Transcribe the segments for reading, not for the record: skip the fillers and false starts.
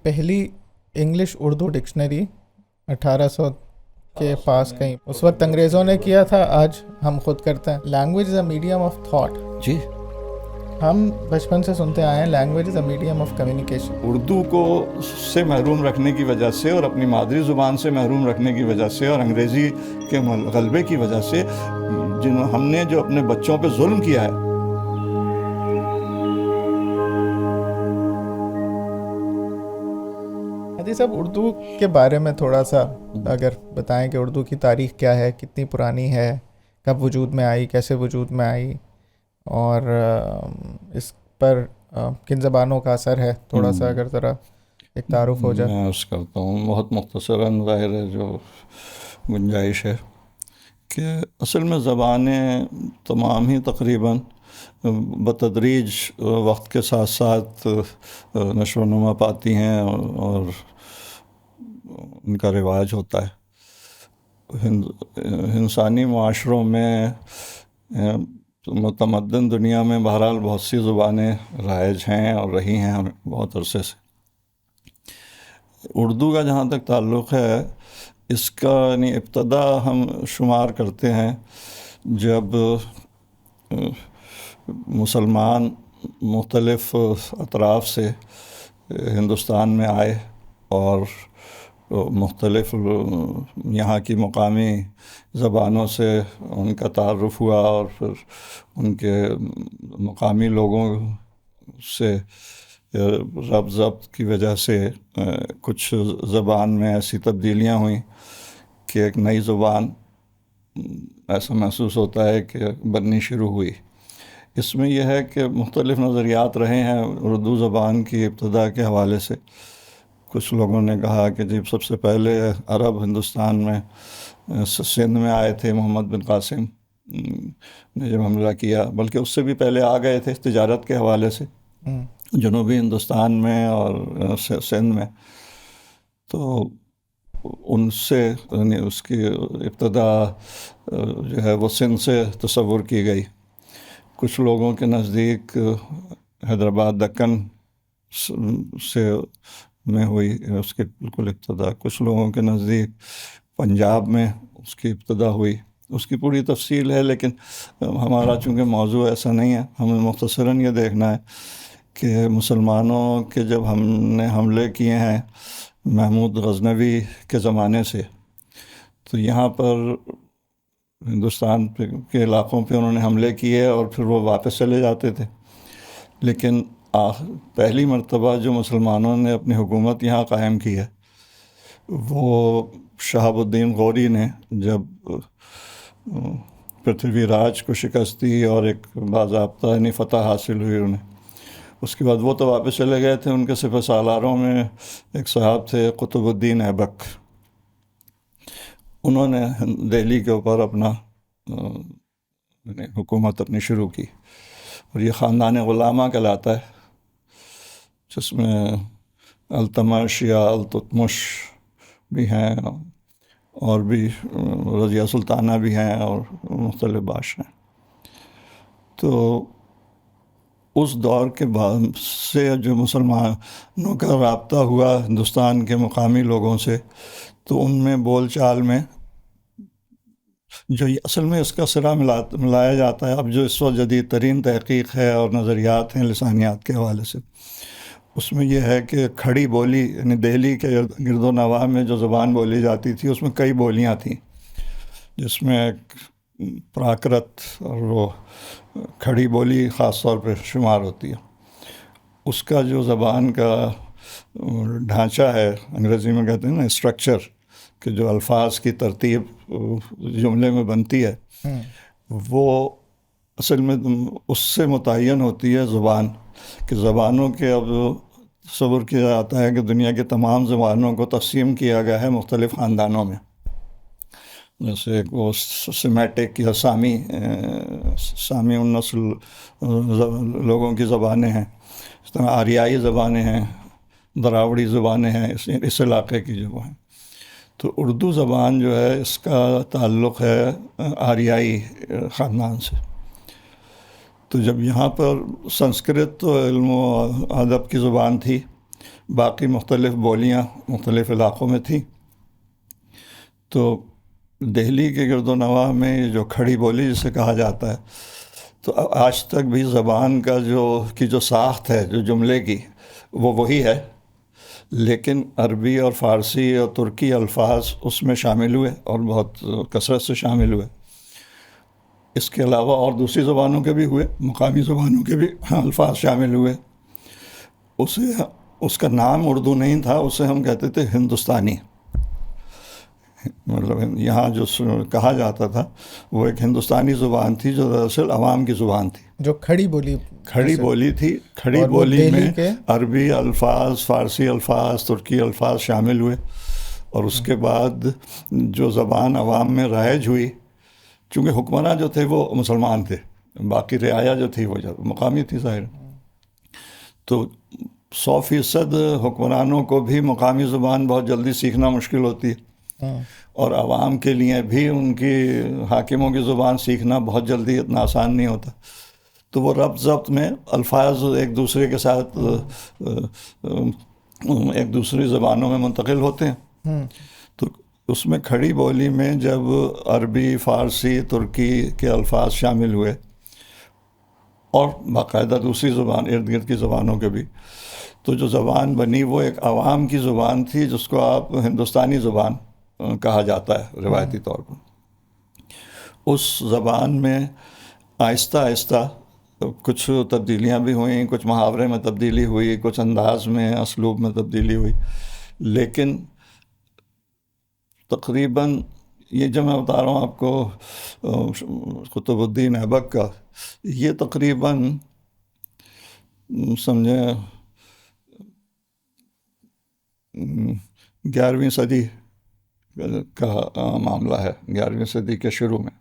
پہلی English Urdu dictionary 1800 کے پاس کہیں اس وقت انگریزوں نے کیا تھا، آج ہم خود کرتے ہیں. Language is a medium of thought. جی، ہم بچپن سے سنتے آئے ہیں language is a medium of communication. Urdu کو سے محروم رکھنے کی وجہ سے اور اپنی مادری زبان سے محروم رکھنے کی وجہ سے اور انگریزی کے غلبے کی وجہ سے ہم نے جو اپنے بچوں پہ ظلم کیا ہے. حدیث صاحب، اردو کے بارے میں تھوڑا سا اگر بتائیں کہ اردو کی تاریخ کیا ہے، کتنی پرانی ہے، کب وجود میں آئی، کیسے وجود میں آئی، اور اس پر کن زبانوں کا اثر ہے، تھوڑا سا اگر ذرا ایک تعارف ہو جائے. میں عرض کرتا ہوں بہت مختصراً، ظاہر ہے جو گنجائش ہے کہ اصل میں زبانیں تمام ہی تقریباً بتدریج وقت کے ساتھ ساتھ نشو و نما پاتی ہیں اور ان کا رواج ہوتا ہے. انسانی معاشروں میں متمدن دنیا میں بہرحال بہت سی زبانیں رائج ہیں اور رہی ہیں بہت عرصے سے. اردو کا جہاں تک تعلق ہے، اس کا یعنی ابتدا ہم شمار کرتے ہیں جب مسلمان مختلف اطراف سے ہندوستان میں آئے اور مختلف یہاں کی مقامی زبانوں سے ان کا تعارف ہوا اور پھر ان کے مقامی لوگوں سے ربط ضبط کی وجہ سے کچھ زبان میں ایسی تبدیلیاں ہوئیں کہ ایک نئی زبان ایسا محسوس ہوتا ہے کہ بننی شروع ہوئی. اس میں یہ ہے کہ مختلف نظریات رہے ہیں اردو زبان کی ابتدا کے حوالے سے. کچھ لوگوں نے کہا کہ جب سب سے پہلے عرب ہندوستان میں سندھ میں آئے تھے، محمد بن قاسم نے جب حملہ کیا، بلکہ اس سے بھی پہلے آ گئے تھے تجارت کے حوالے سے جنوبی ہندوستان میں اور سندھ میں. تو ان سے یعنی اس کی ابتدا جو ہے وہ سندھ سے تصور کی گئی. کچھ لوگوں کے نزدیک حیدرآباد دکن سے میں ہوئی اس کی بالکل ابتدا. کچھ لوگوں کے نزدیک پنجاب میں اس کی ابتدا ہوئی. اس کی پوری تفصیل ہے، لیکن ہمارا چونکہ موضوع ایسا نہیں ہے، ہمیں مختصراً یہ دیکھنا ہے کہ مسلمانوں کے جب ہم نے حملے کیے ہیں محمود غزنوی کے زمانے سے، تو یہاں پر ہندوستان کے علاقوں پہ انہوں نے حملے کیے اور پھر وہ واپس چلے جاتے تھے. لیکن پہلی مرتبہ جو مسلمانوں نے اپنی حکومت یہاں قائم کی ہے وہ شہاب الدین غوری نے جب پرتھوی راج کو شکست دی اور ایک باضابطہ یعنی فتح حاصل ہوئی انہیں. اس کے بعد وہ تو واپس چلے گئے تھے. ان کے سپہ سالاروں میں ایک صاحب تھے قطب الدین ایبک. انہوں نے دہلی کے اوپر اپنا حکومت اپنی شروع کی، اور یہ خاندان غلامہ کہلاتا ہے، جس میں التمش یا التتمش بھی ہیں اور بھی رضیہ سلطانہ بھی ہیں اور مختلف بادشاہ ہیں. تو اس دور کے بعد سے جو مسلمانوں کا رابطہ ہوا ہندوستان کے مقامی لوگوں سے، تو ان میں بول چال میں جو اصل میں اس کا سرا ملایا جاتا ہے، اب جو اس وقت جدید ترین تحقیق ہے اور نظریات ہیں لسانیات کے حوالے سے، اس میں یہ ہے کہ کھڑی بولی یعنی دہلی کے گرد و نواح میں جو زبان بولی جاتی تھی اس میں کئی بولیاں تھیں، جس میں پراکرت اور وہ کھڑی بولی خاص طور پہ شمار ہوتی ہے. اس کا جو زبان کا ڈھانچہ ہے، انگریزی میں کہتے ہیں نا اسٹرکچر، کہ جو الفاظ کی ترتیب جملے میں بنتی ہے، وہ اصل میں اس سے متعین ہوتی ہے زبان. کہ زبانوں کے اب تصور کیا جاتا ہے کہ دنیا کے تمام زبانوں کو تقسیم کیا گیا ہے مختلف خاندانوں میں، جیسے وہ سیمیٹک یا سامی النسل لوگوں کی زبانیں ہیں، اس طرح آریائی زبانیں ہیں، دراوڑی زبانیں ہیں اس علاقے کی جو ہیں. تو اردو زبان جو ہے اس کا تعلق ہے آریائی خاندان سے. تو جب یہاں پر سنسکرت تو علم و ادب کی زبان تھی، باقی مختلف بولیاں مختلف علاقوں میں تھیں. تو دہلی کے گرد و نواح میں جو کھڑی بولی جسے کہا جاتا ہے، تو آج تک بھی زبان کا جو ساخت ہے جو جملے کی وہی ہے، لیکن عربی اور فارسی اور ترکی الفاظ اس میں شامل ہوئے اور بہت کثرت سے شامل ہوئے. اس کے علاوہ اور دوسری زبانوں کے بھی ہوئے، مقامی زبانوں کے بھی الفاظ شامل ہوئے. اس کا نام اردو نہیں تھا، اسے ہم کہتے تھے ہندوستانی. مطلب یہاں جو کہا جاتا تھا وہ ایک ہندوستانی زبان تھی جو دراصل عوام کی زبان تھی، جو کھڑی بولی تھی. کھڑی بولی میں عربی الفاظ، فارسی الفاظ، ترکی الفاظ شامل ہوئے. اور اس کے بعد جو زبان عوام میں رائج ہوئی، چونکہ حکمراں جو تھے وہ مسلمان تھے، باقی رعایا جو تھی وہ مقامی تھی ظاہر، تو 100% حکمرانوں کو بھی مقامی زبان بہت جلدی سیکھنا مشکل ہوتی ہے، اور عوام کے لیے بھی ان کی حاکموں کی زبان سیکھنا بہت جلدی اتنا آسان نہیں ہوتا. تو وہ ربط ضبط میں الفاظ ایک دوسرے کے ساتھ ایک دوسری زبانوں میں منتقل ہوتے ہیں. تو اس میں کھڑی بولی میں جب عربی، فارسی، ترکی کے الفاظ شامل ہوئے اور باقاعدہ دوسری زبان ارد گرد کی زبانوں کے بھی، تو جو زبان بنی وہ ایک عوام کی زبان تھی جس کو آپ ہندوستانی زبان کہا جاتا ہے روایتی طور پر. اس زبان میں آہستہ آہستہ کچھ تبدیلیاں بھی ہوئیں، کچھ محاورے میں تبدیلی ہوئی، کچھ انداز میں، اسلوب میں تبدیلی ہوئی، لیکن تقریباً یہ جو میں بتا رہا ہوں آپ کو قطب الدین ایبک کا، یہ تقریباً سمجھیں 11ویں صدی کا معاملہ ہے، 11ویں صدی کے شروع میں،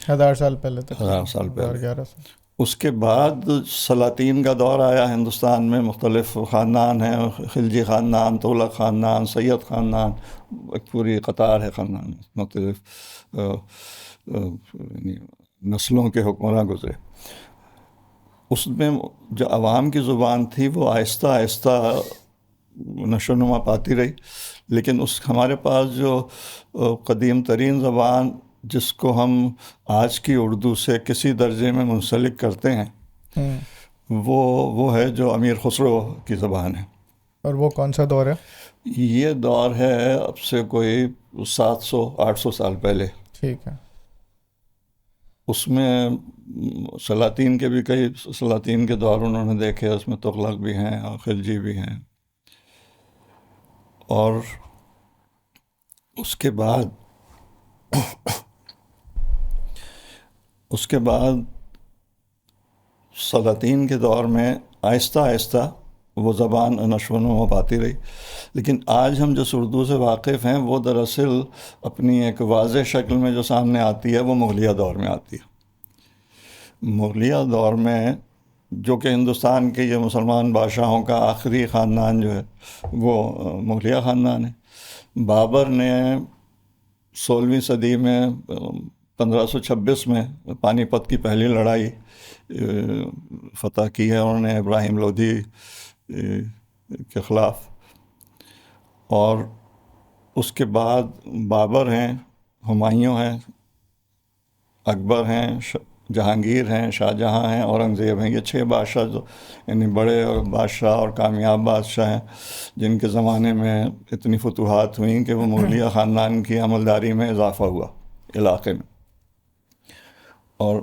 1000 سال پہلے تک، 1000 سال پہلے. 11 سال. اس کے بعد سلاطین کا دور آیا ہندوستان میں. مختلف خاندان ہیں، خلجی خاندان، تغلق خاندان، سید خاندان، ایک پوری قطار ہے خاندان، مختلف نسلوں کے حکمراں گزرے. اس میں جو عوام کی زبان تھی وہ آہستہ آہستہ نشو و نما پاتی رہی، لیکن ہمارے پاس جو قدیم ترین زبان جس کو ہم آج کی اردو سے کسی درجے میں منسلک کرتے ہیں وہ ہے جو امیر خسرو کی زبان ہے. اور وہ کون سا دور ہے؟ یہ دور ہے اب سے کوئی 700-800 سال پہلے. ٹھیک ہے. اس میں سلاطین کے بھی کئی سلاطین کے دور انہوں نے دیکھے، اس میں تغلق بھی ہیں اور خلجی بھی ہیں. اور اس کے بعد سلاطین کے دور میں آہستہ آہستہ وہ زبان نشو و نما پاتی رہی. لیکن آج ہم جس اردو سے واقف ہیں وہ دراصل اپنی ایک واضح شکل میں جو سامنے آتی ہے وہ مغلیہ دور میں آتی ہے. مغلیہ دور میں جو کہ ہندوستان کے یہ مسلمان بادشاہوں کا آخری خاندان جو ہے وہ مغلیہ خاندان ہے. بابر نے 16ویں صدی میں 1526 میں پانی پت کی پہلی لڑائی فتح کی ہے انہوں نے ابراہیم لودھی کے خلاف. اور اس کے بعد بابر ہیں، ہمایوں ہیں، اکبر ہیں، جہانگیر ہیں، شاہ جہاں ہیں، اورنگزیب ہیں. یہ 6 بادشاہ جو یعنی بڑے بادشاہ اور کامیاب بادشاہ ہیں جن کے زمانے میں اتنی فتوحات ہوئیں کہ وہ مغلیہ خاندان کی عملداری میں اضافہ ہوا علاقے میں. اور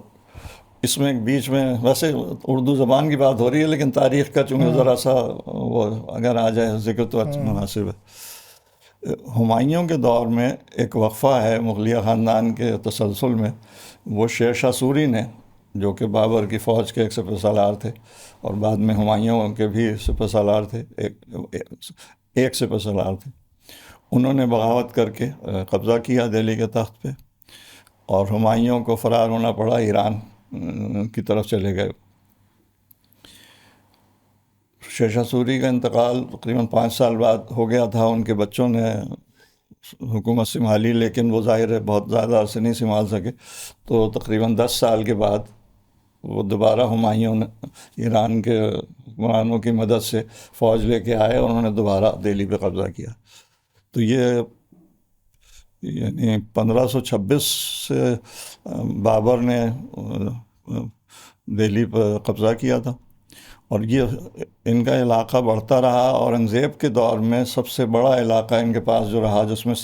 اس میں بیچ میں ویسے اردو زبان کی بات ہو رہی ہے لیکن تاریخ کا چونکہ ذرا سا وہ اگر آ جائے ذکر تو اچھا مناسب ہے. ہمایوں کے دور میں ایک وقفہ ہے مغلیہ خاندان کے تسلسل میں. وہ شیر شاہ سوری نے جو کہ بابر کی فوج کے ایک سپہ سالار تھے اور بعد میں ہمایوں کے بھی سپہ سالار تھے، ایک سپہ سالار تھے، انہوں نے بغاوت کر کے قبضہ کیا دہلی کے تخت پہ اور ہمایوں کو فرار ہونا پڑا، ایران کی طرف چلے گئے. شیر شاہ سوری کا انتقال تقریباً 5 سال بعد ہو گیا تھا. ان کے بچوں نے حکومت سنبھالی لیکن وہ ظاہر ہے بہت زیادہ عرصے نہیں سنبھال سکے. تو تقریباً 10 سال کے بعد وہ دوبارہ ہمایوں نے ایران کے حکمرانوں کی مدد سے فوج لے کے آئے اور انہوں نے دوبارہ دہلی پہ قبضہ کیا. تو یہ یعنی 1526 سے بابر نے دہلی پر قبضہ کیا تھا، اور یہ ان کا علاقہ بڑھتا رہا. اورنگزیب کے دور میں سب سے بڑا علاقہ ان کے پاس جو رہا، جس میں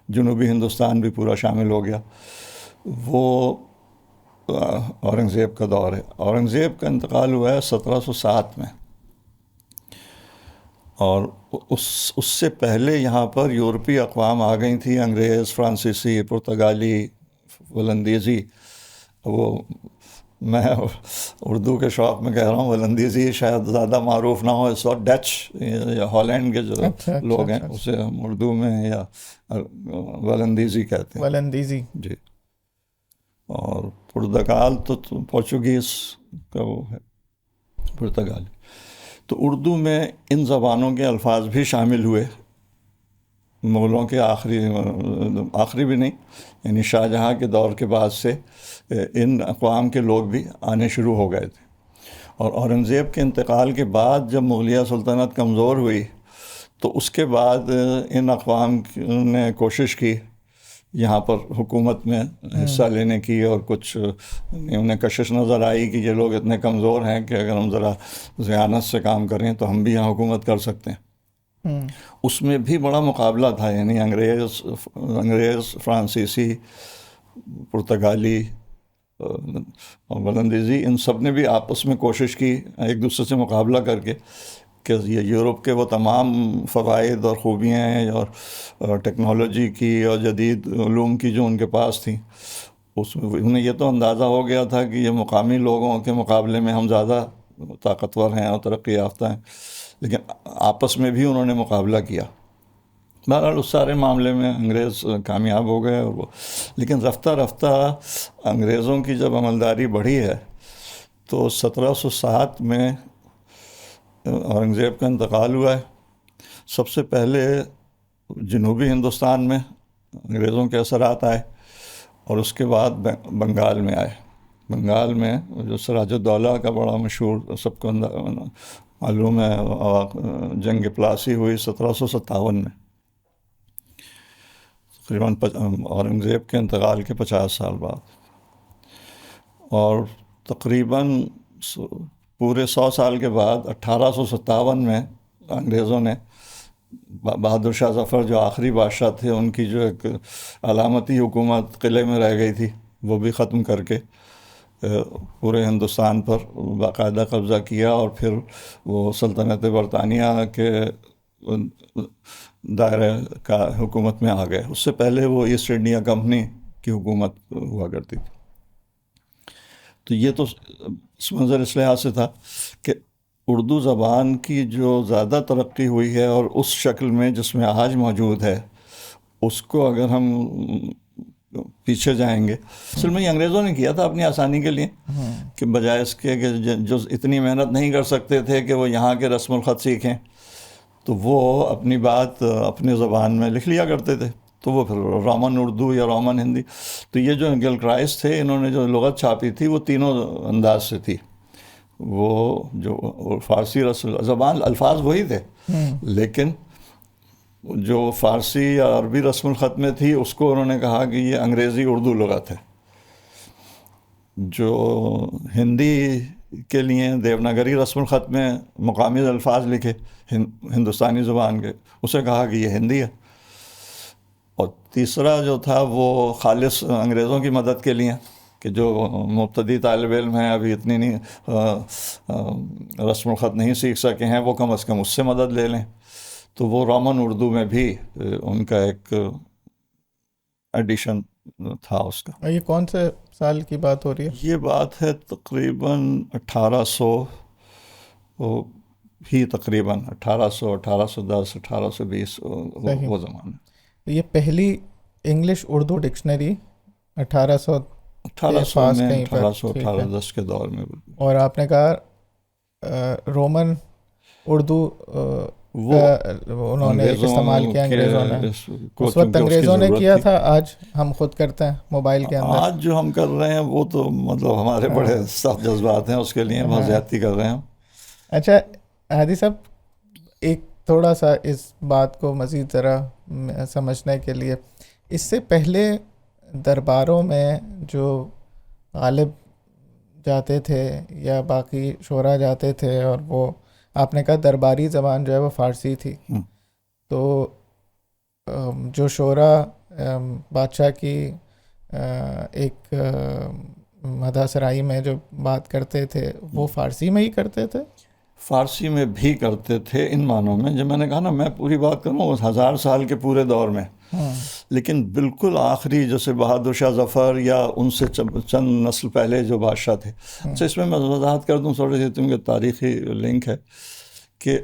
جنوبی ہندوستان بھی پورا شامل ہو گیا، وہ اورنگزیب کا دور ہے. اورنگزیب کا انتقال ہوا ہے 1707 میں، اور اس سے پہلے یہاں پر یورپی اقوام آ گئی تھیں، انگریز، فرانسیسی، پرتگالی، ولندیزی. وہ میں اردو کے شوق میں کہہ رہا ہوں، ولندیزی شاید زیادہ معروف نہ ہو اس وقت. ڈچ یا ہالینڈ کے جو لوگ ہیں اسے ہم اردو میں یا ولندیزی کہتے ہیں. ولندیزی، جی. اور پرتگال تو پورچوگیز کا وہ ہے، پرتگالی. تو اردو میں ان زبانوں کے الفاظ بھی شامل ہوئے مغلوں کے آخری بھی نہیں، یعنی شاہ جہاں کے دور کے بعد سے ان اقوام کے لوگ بھی آنے شروع ہو گئے تھے. اور اورنگزیب کے انتقال کے بعد جب مغلیہ سلطنت کمزور ہوئی تو اس کے بعد ان اقوام نے کوشش کی یہاں پر حکومت میں حصہ لینے کی، اور کچھ انہیں کشش نظر آئی کہ یہ لوگ اتنے کمزور ہیں کہ اگر ہم ذرا ذہانت سے کام کریں تو ہم بھی یہاں حکومت کر سکتے ہیں. اس میں بھی بڑا مقابلہ تھا، یعنی انگریز، فرانسیسی، پرتگالی اور ولندیزی، ان سب نے بھی آپس میں کوشش کی ایک دوسرے سے مقابلہ کر کے کہ یہ یورپ کے وہ تمام فوائد اور خوبیاں ہیں اور ٹیکنالوجی کی اور جدید علوم کی جو ان کے پاس تھیں، اس میں انہیں یہ تو اندازہ ہو گیا تھا کہ یہ مقامی لوگوں کے مقابلے میں ہم زیادہ طاقتور ہیں اور ترقی یافتہ ہیں، لیکن آپس میں بھی انہوں نے مقابلہ کیا. بہرحال اس سارے معاملے میں انگریز کامیاب ہو گئے. اور وہ لیکن رفتہ رفتہ انگریزوں کی جب عملداری بڑھی ہے تو 1707 میں اورنگزیب کا انتقال ہوا ہے. سب سے پہلے جنوبی ہندوستان میں انگریزوں کے اثرات آئے، اور اس کے بعد بنگال میں آئے. بنگال میں جو سراج الدولہ کا بڑا مشہور سب کو معلوم ہے، جنگ پلاسی ہوئی 1757 میں، تقریباً اورنگزیب کے انتقال کے 50 سال بعد. اور تقریباً پورے 100 سال کے بعد 1857 میں انگریزوں نے بہادر شاہ ظفر جو آخری بادشاہ تھے، ان کی جو ایک علامتی حکومت قلعے میں رہ گئی تھی وہ بھی ختم کر کے پورے ہندوستان پر باقاعدہ قبضہ کیا، اور پھر وہ سلطنت برطانیہ کے دائرے کا حکومت میں آ گئے. اس سے پہلے وہ ایسٹ انڈیا کمپنی کی حکومت ہوا کرتی تھی. تو یہ تو اس منظر اس لحاظ سے تھا کہ اردو زبان کی جو زیادہ ترقی ہوئی ہے اور اس شکل میں جس میں آج موجود ہے، اس کو اگر ہم پیچھے جائیں گے، اصل میں یہ انگریزوں نے کیا تھا اپنی آسانی کے لیے، کہ بجائے اس کے کہ جو اتنی محنت نہیں کر سکتے تھے کہ وہ یہاں کے رسم الخط سیکھیں، تو وہ اپنی بات اپنی زبان میں لکھ لیا کرتے تھے. تو وہ پھر رومن اردو یا رومن ہندی. تو یہ جو گلکرائس تھے، انہوں نے جو لغت چھاپی تھی وہ تینوں انداز سے تھی. وہ جو فارسی زبان الفاظ وہی تھے، لیکن جو فارسی یا عربی رسم الخط میں تھی اس کو انہوں نے کہا کہ یہ انگریزی اردو لغت ہے. جو ہندی کے لیے دیوناگری رسم الخط میں مقامی الفاظ لکھے ہندوستانی زبان کے، اسے کہا کہ یہ ہندی ہے. اور تیسرا جو تھا وہ خالص انگریزوں کی مدد کے لیے، کہ جو مبتدی طالب علم ہیں، ابھی اتنی نہیں رسم الخط نہیں سیکھ سکے ہیں، وہ کم از کم اس سے مدد لے لیں. تو وہ رومن اردو میں بھی ان کا ایک ایڈیشن تھا اس کا. یہ کون سے سال کی بات ہو رہی ہے؟ یہ بات ہے تقریباً 1800 ہی، تقریباً 1800، 1810، 1820 وہ زمانہ. یہ پہلی انگلش اردو ڈکشنری 1800 میں 1810 کے دور میں. اور آپ نے کہا رومن اردو وہ انہوں نے استعمال کیا انگریزوں نے. اس وقت انگریزوں نے کیا تھا، آج ہم خود کرتے ہیں موبائل کے اندر. آج جو ہم کر رہے ہیں وہ تو مطلب ہمارے بڑے سخت جذبات ہیں، اس کے لیے بہت زیادتی کر رہے ہیں. اچھا، ہادی صاحب ایک تھوڑا سا اس بات کو مزید ذرا سمجھنے کے لیے، اس سے پہلے درباروں میں جو غالب جاتے تھے یا باقی شعراء جاتے تھے، اور وہ آپ نے کہا درباری زبان جو ہے وہ فارسی تھی، تو جو شعراء بادشاہ کی ایک مدح سرائی میں جو بات کرتے تھے وہ فارسی میں ہی کرتے تھے؟ فارسی میں بھی کرتے تھے ان معنوں میں، جب میں نے کہا نا میں پوری بات کروں اس 1000 سال کے پورے دور میں، لیکن بالکل آخری جیسے بہادر شاہ ظفر یا ان سے چند نسل پہلے جو بادشاہ تھے، اچھا اس میں وضاحت کر دوں تھوڑی سی، کیونکہ تاریخی لنک ہے کہ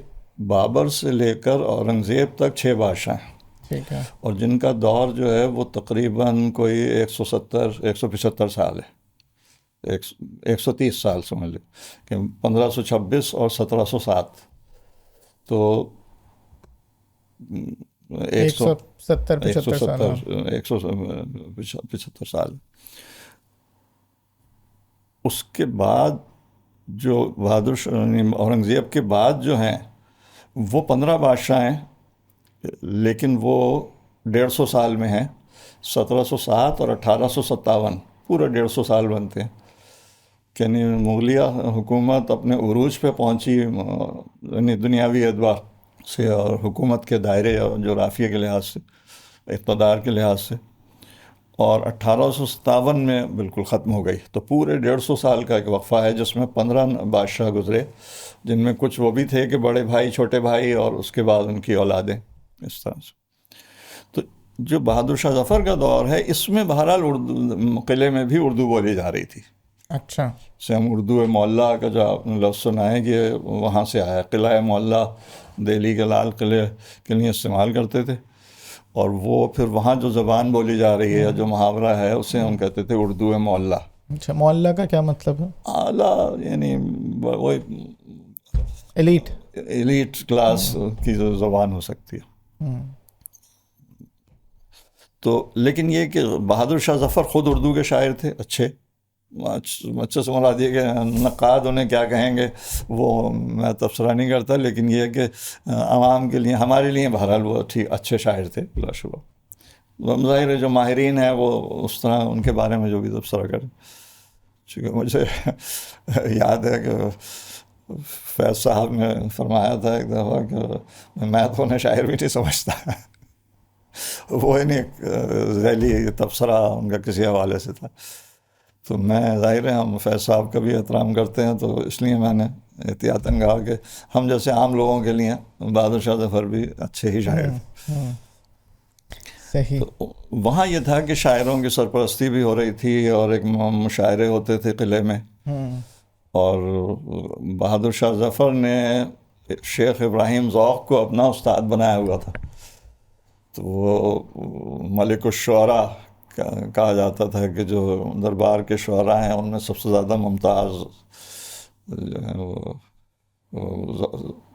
بابر سے لے کر اورنگزیب تک 6 بادشاہ ہیں، ٹھیک ہے، اور جن کا دور جو ہے وہ تقریباً کوئی 175 سال ہے، 130 سال سمجھ لیں کہ 1526 اور 1707، تو 175 سال۔ اس کے بعد جو اورنگزیب کے بعد جو ہیں وہ 15 بادشاہ ہیں، لیکن وہ 150 سال میں ہیں، 1707 اور 1857، پورا 150 سال بنتے ہیں، یعنی مغلیہ حکومت اپنے عروج پہ پہنچی، یعنی دنیاوی اعتبار سے اور حکومت کے دائرے اور جغرافیہ کے لحاظ سے، اقتدار کے لحاظ سے، اور 1857 میں بالکل ختم ہو گئی۔ تو پورے 150 سال کا ایک وقفہ ہے جس میں 15 بادشاہ گزرے، جن میں کچھ وہ بھی تھے کہ بڑے بھائی چھوٹے بھائی، اور اس کے بعد ان کی اولادیں، اس طرح سے۔ تو جو بہادر شاہ ظفر کا دور ہے اس میں بہرحال قلعے میں بھی اردو بولی جا رہی تھی۔ اچھا، سے ہم اردو معلیٰ کا جو آپ نے لفظ سنا ہے کہ وہاں سے آیا، قلعہ معلیٰ دہلی کے لال قلعے کے لیے استعمال کرتے تھے، اور وہ پھر وہاں جو زبان بولی جا رہی ہے، جو محاورہ ہے، اسے ہم کہتے تھے اردو معلیٰ۔ اچھا، معلیٰ کا کیا مطلب ہے؟ اعلیٰ، یعنی وہ ایلیٹ کلاس کی جو زبان ہو سکتی ہے۔ تو لیکن یہ کہ بہادر شاہ ظفر خود اردو کے شاعر تھے، اچھے سے مراد یہ کہ نقاد انہیں کیا کہیں گے وہ میں تبصرہ نہیں کرتا، لیکن یہ کہ عوام کے لیے، ہمارے لیے بہرحال وہ اچھے شاعر تھے بلا شبہ۔ ظاہر ہے جو ماہرین ہیں وہ اس طرح ان کے بارے میں جو بھی تبصرہ کریں، چونکہ مجھے یاد ہے کہ فیض صاحب نے فرمایا تھا ایک دفعہ کہ میں تو انہیں شاعر بھی نہیں سمجھتا، وہ ایک ذیلی تبصرہ ان کا کسی حوالے سے تھا۔ تو میں ظاہر ہے ہم فیض صاحب کا بھی احترام کرتے ہیں، تو اس لیے میں نے احتیاطاً کہا کہ ہم جیسے عام لوگوں کے لیے بہادر شاہ ظفر بھی اچھے ہی شاعر تھے۔ صحیح۔ تو وہاں یہ تھا کہ شاعروں کی سرپرستی بھی ہو رہی تھی، اور ایک مشاعرے ہوتے تھے قلعے میں، اور بہادر شاہ ظفر نے شیخ ابراہیم ذوق کو اپنا استاد بنایا ہوا تھا، تو وہ ملک الشعراء کہا جاتا تھا کہ جو دربار کے شعراء ہیں ان میں سب سے زیادہ ممتاز جو ہے وہ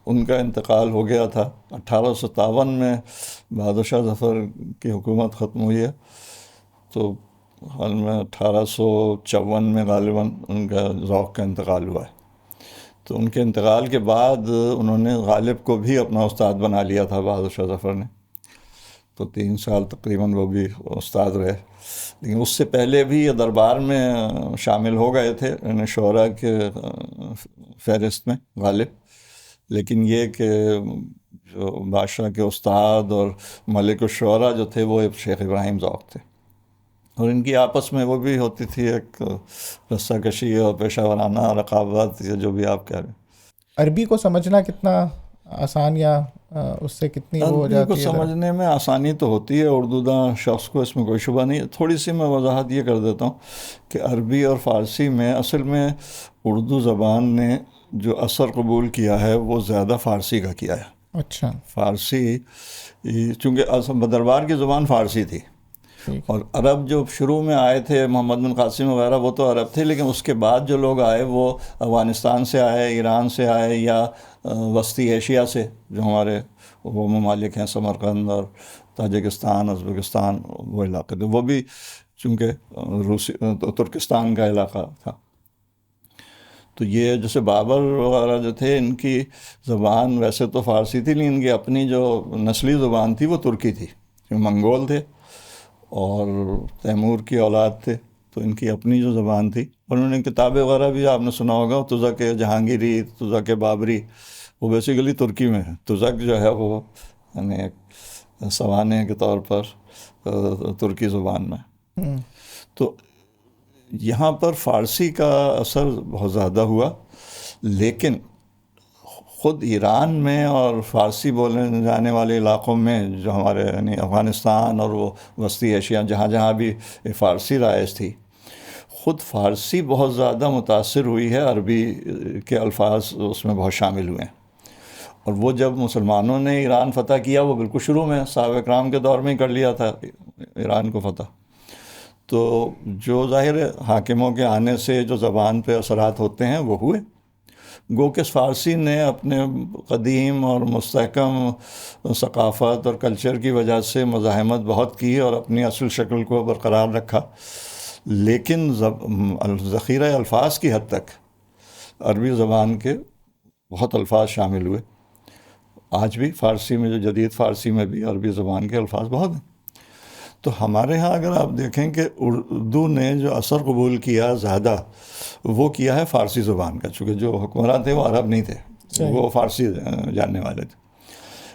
ان کا انتقال ہو گیا تھا۔ 1857 میں بہادر شاہ ظفر کی حکومت ختم ہوئی ہے، تو حال میں 1854 میں غالباً ان کا ذوق کا انتقال ہوا ہے۔ تو ان کے انتقال کے بعد انہوں نے غالب کو بھی اپنا استاد بنا لیا تھا بہادر شاہ ظفر نے، تو 3 سال تقریباً وہ بھی استاد رہے، لیکن اس سے پہلے بھی یہ دربار میں شامل ہو گئے تھے یعنی شعراء کے فہرست میں غالب، لیکن یہ کہ جو بادشاہ کے استاد اور ملک الشعراء جو تھے وہ شیخ ابراہیم ذوق تھے، اور ان کی آپس میں وہ بھی ہوتی تھی ایک رسہ کشی اور پیشہ ورانہ رقابت، یا جو بھی آپ کہہ رہے ہیں۔ عربی کو سمجھنا کتنا آسان، یا اس سے کتنی وہ ہو جاتی ہے؟ عربی کو سمجھنے میں آسانی تو ہوتی ہے، اردو داں شخص کو اس میں کوئی شبہ نہیں ہے۔ تھوڑی سی میں وضاحت یہ کر دیتا ہوں کہ عربی اور فارسی میں اصل میں اردو زبان نے جو اثر قبول کیا ہے وہ زیادہ فارسی کا کیا ہے۔ اچھا، فارسی چونکہ دربار کی زبان فارسی تھی، اور عرب جو شروع میں آئے تھے محمد بن قاسم وغیرہ وہ تو عرب تھے، لیکن اس کے بعد جو لوگ آئے وہ افغانستان سے آئے، ایران سے آئے، یا وسطی ایشیا سے جو ہمارے وہ ممالک ہیں سمرقند اور تاجکستان، ازبکستان، وہ علاقے تھے، وہ بھی چونکہ ترکستان کا علاقہ تھا۔ تو یہ جیسے بابر وغیرہ جو تھے ان کی زبان ویسے تو فارسی تھی، لیکن ان کی اپنی جو نسلی زبان تھی وہ ترکی تھی، جو منگول تھے اور تیمور کی اولاد تھے، تو ان کی اپنی جو زبان تھی. اور انہوں نے کتابیں وغیرہ بھی آپ نے سنا ہوگا، تزک جہانگیری، تزک بابری، وہ بیسیکلی ترکی میں ہے. تزک جو ہے وہ یعنی ایک سوانح کے طور پر ترکی زبان میں. تو یہاں پر فارسی کا اثر بہت زیادہ ہوا، لیکن خود ایران میں اور فارسی بولنے جانے والے علاقوں میں جو ہمارے یعنی افغانستان اور وہ وسطی ایشیا جہاں جہاں بھی فارسی رائج تھی، خود فارسی بہت زیادہ متاثر ہوئی ہے، عربی کے الفاظ اس میں بہت شامل ہوئے ہیں. اور وہ جب مسلمانوں نے ایران فتح کیا، وہ بالکل شروع میں صحابہ کرام کے دور میں ہی کر لیا تھا ایران کو فتح. تو جو ظاہر حاکموں کے آنے سے جو زبان پہ اثرات ہوتے ہیں وہ ہوئے. گو کہ فارسی نے اپنے قدیم اور مستحکم ثقافت اور کلچر کی وجہ سے مزاحمت بہت کی اور اپنی اصل شکل کو برقرار رکھا، لیکن ذخیرہ الفاظ کی حد تک عربی زبان کے بہت الفاظ شامل ہوئے. آج بھی فارسی میں، جو جدید فارسی میں بھی عربی زبان کے الفاظ بہت ہیں. تو ہمارے ہاں اگر آپ دیکھیں کہ اردو نے جو اثر قبول کیا زیادہ، وہ کیا ہے فارسی زبان کا، چونکہ جو حکمراں تھے وہ عرب نہیں تھے، وہ فارسی جاننے والے تھے.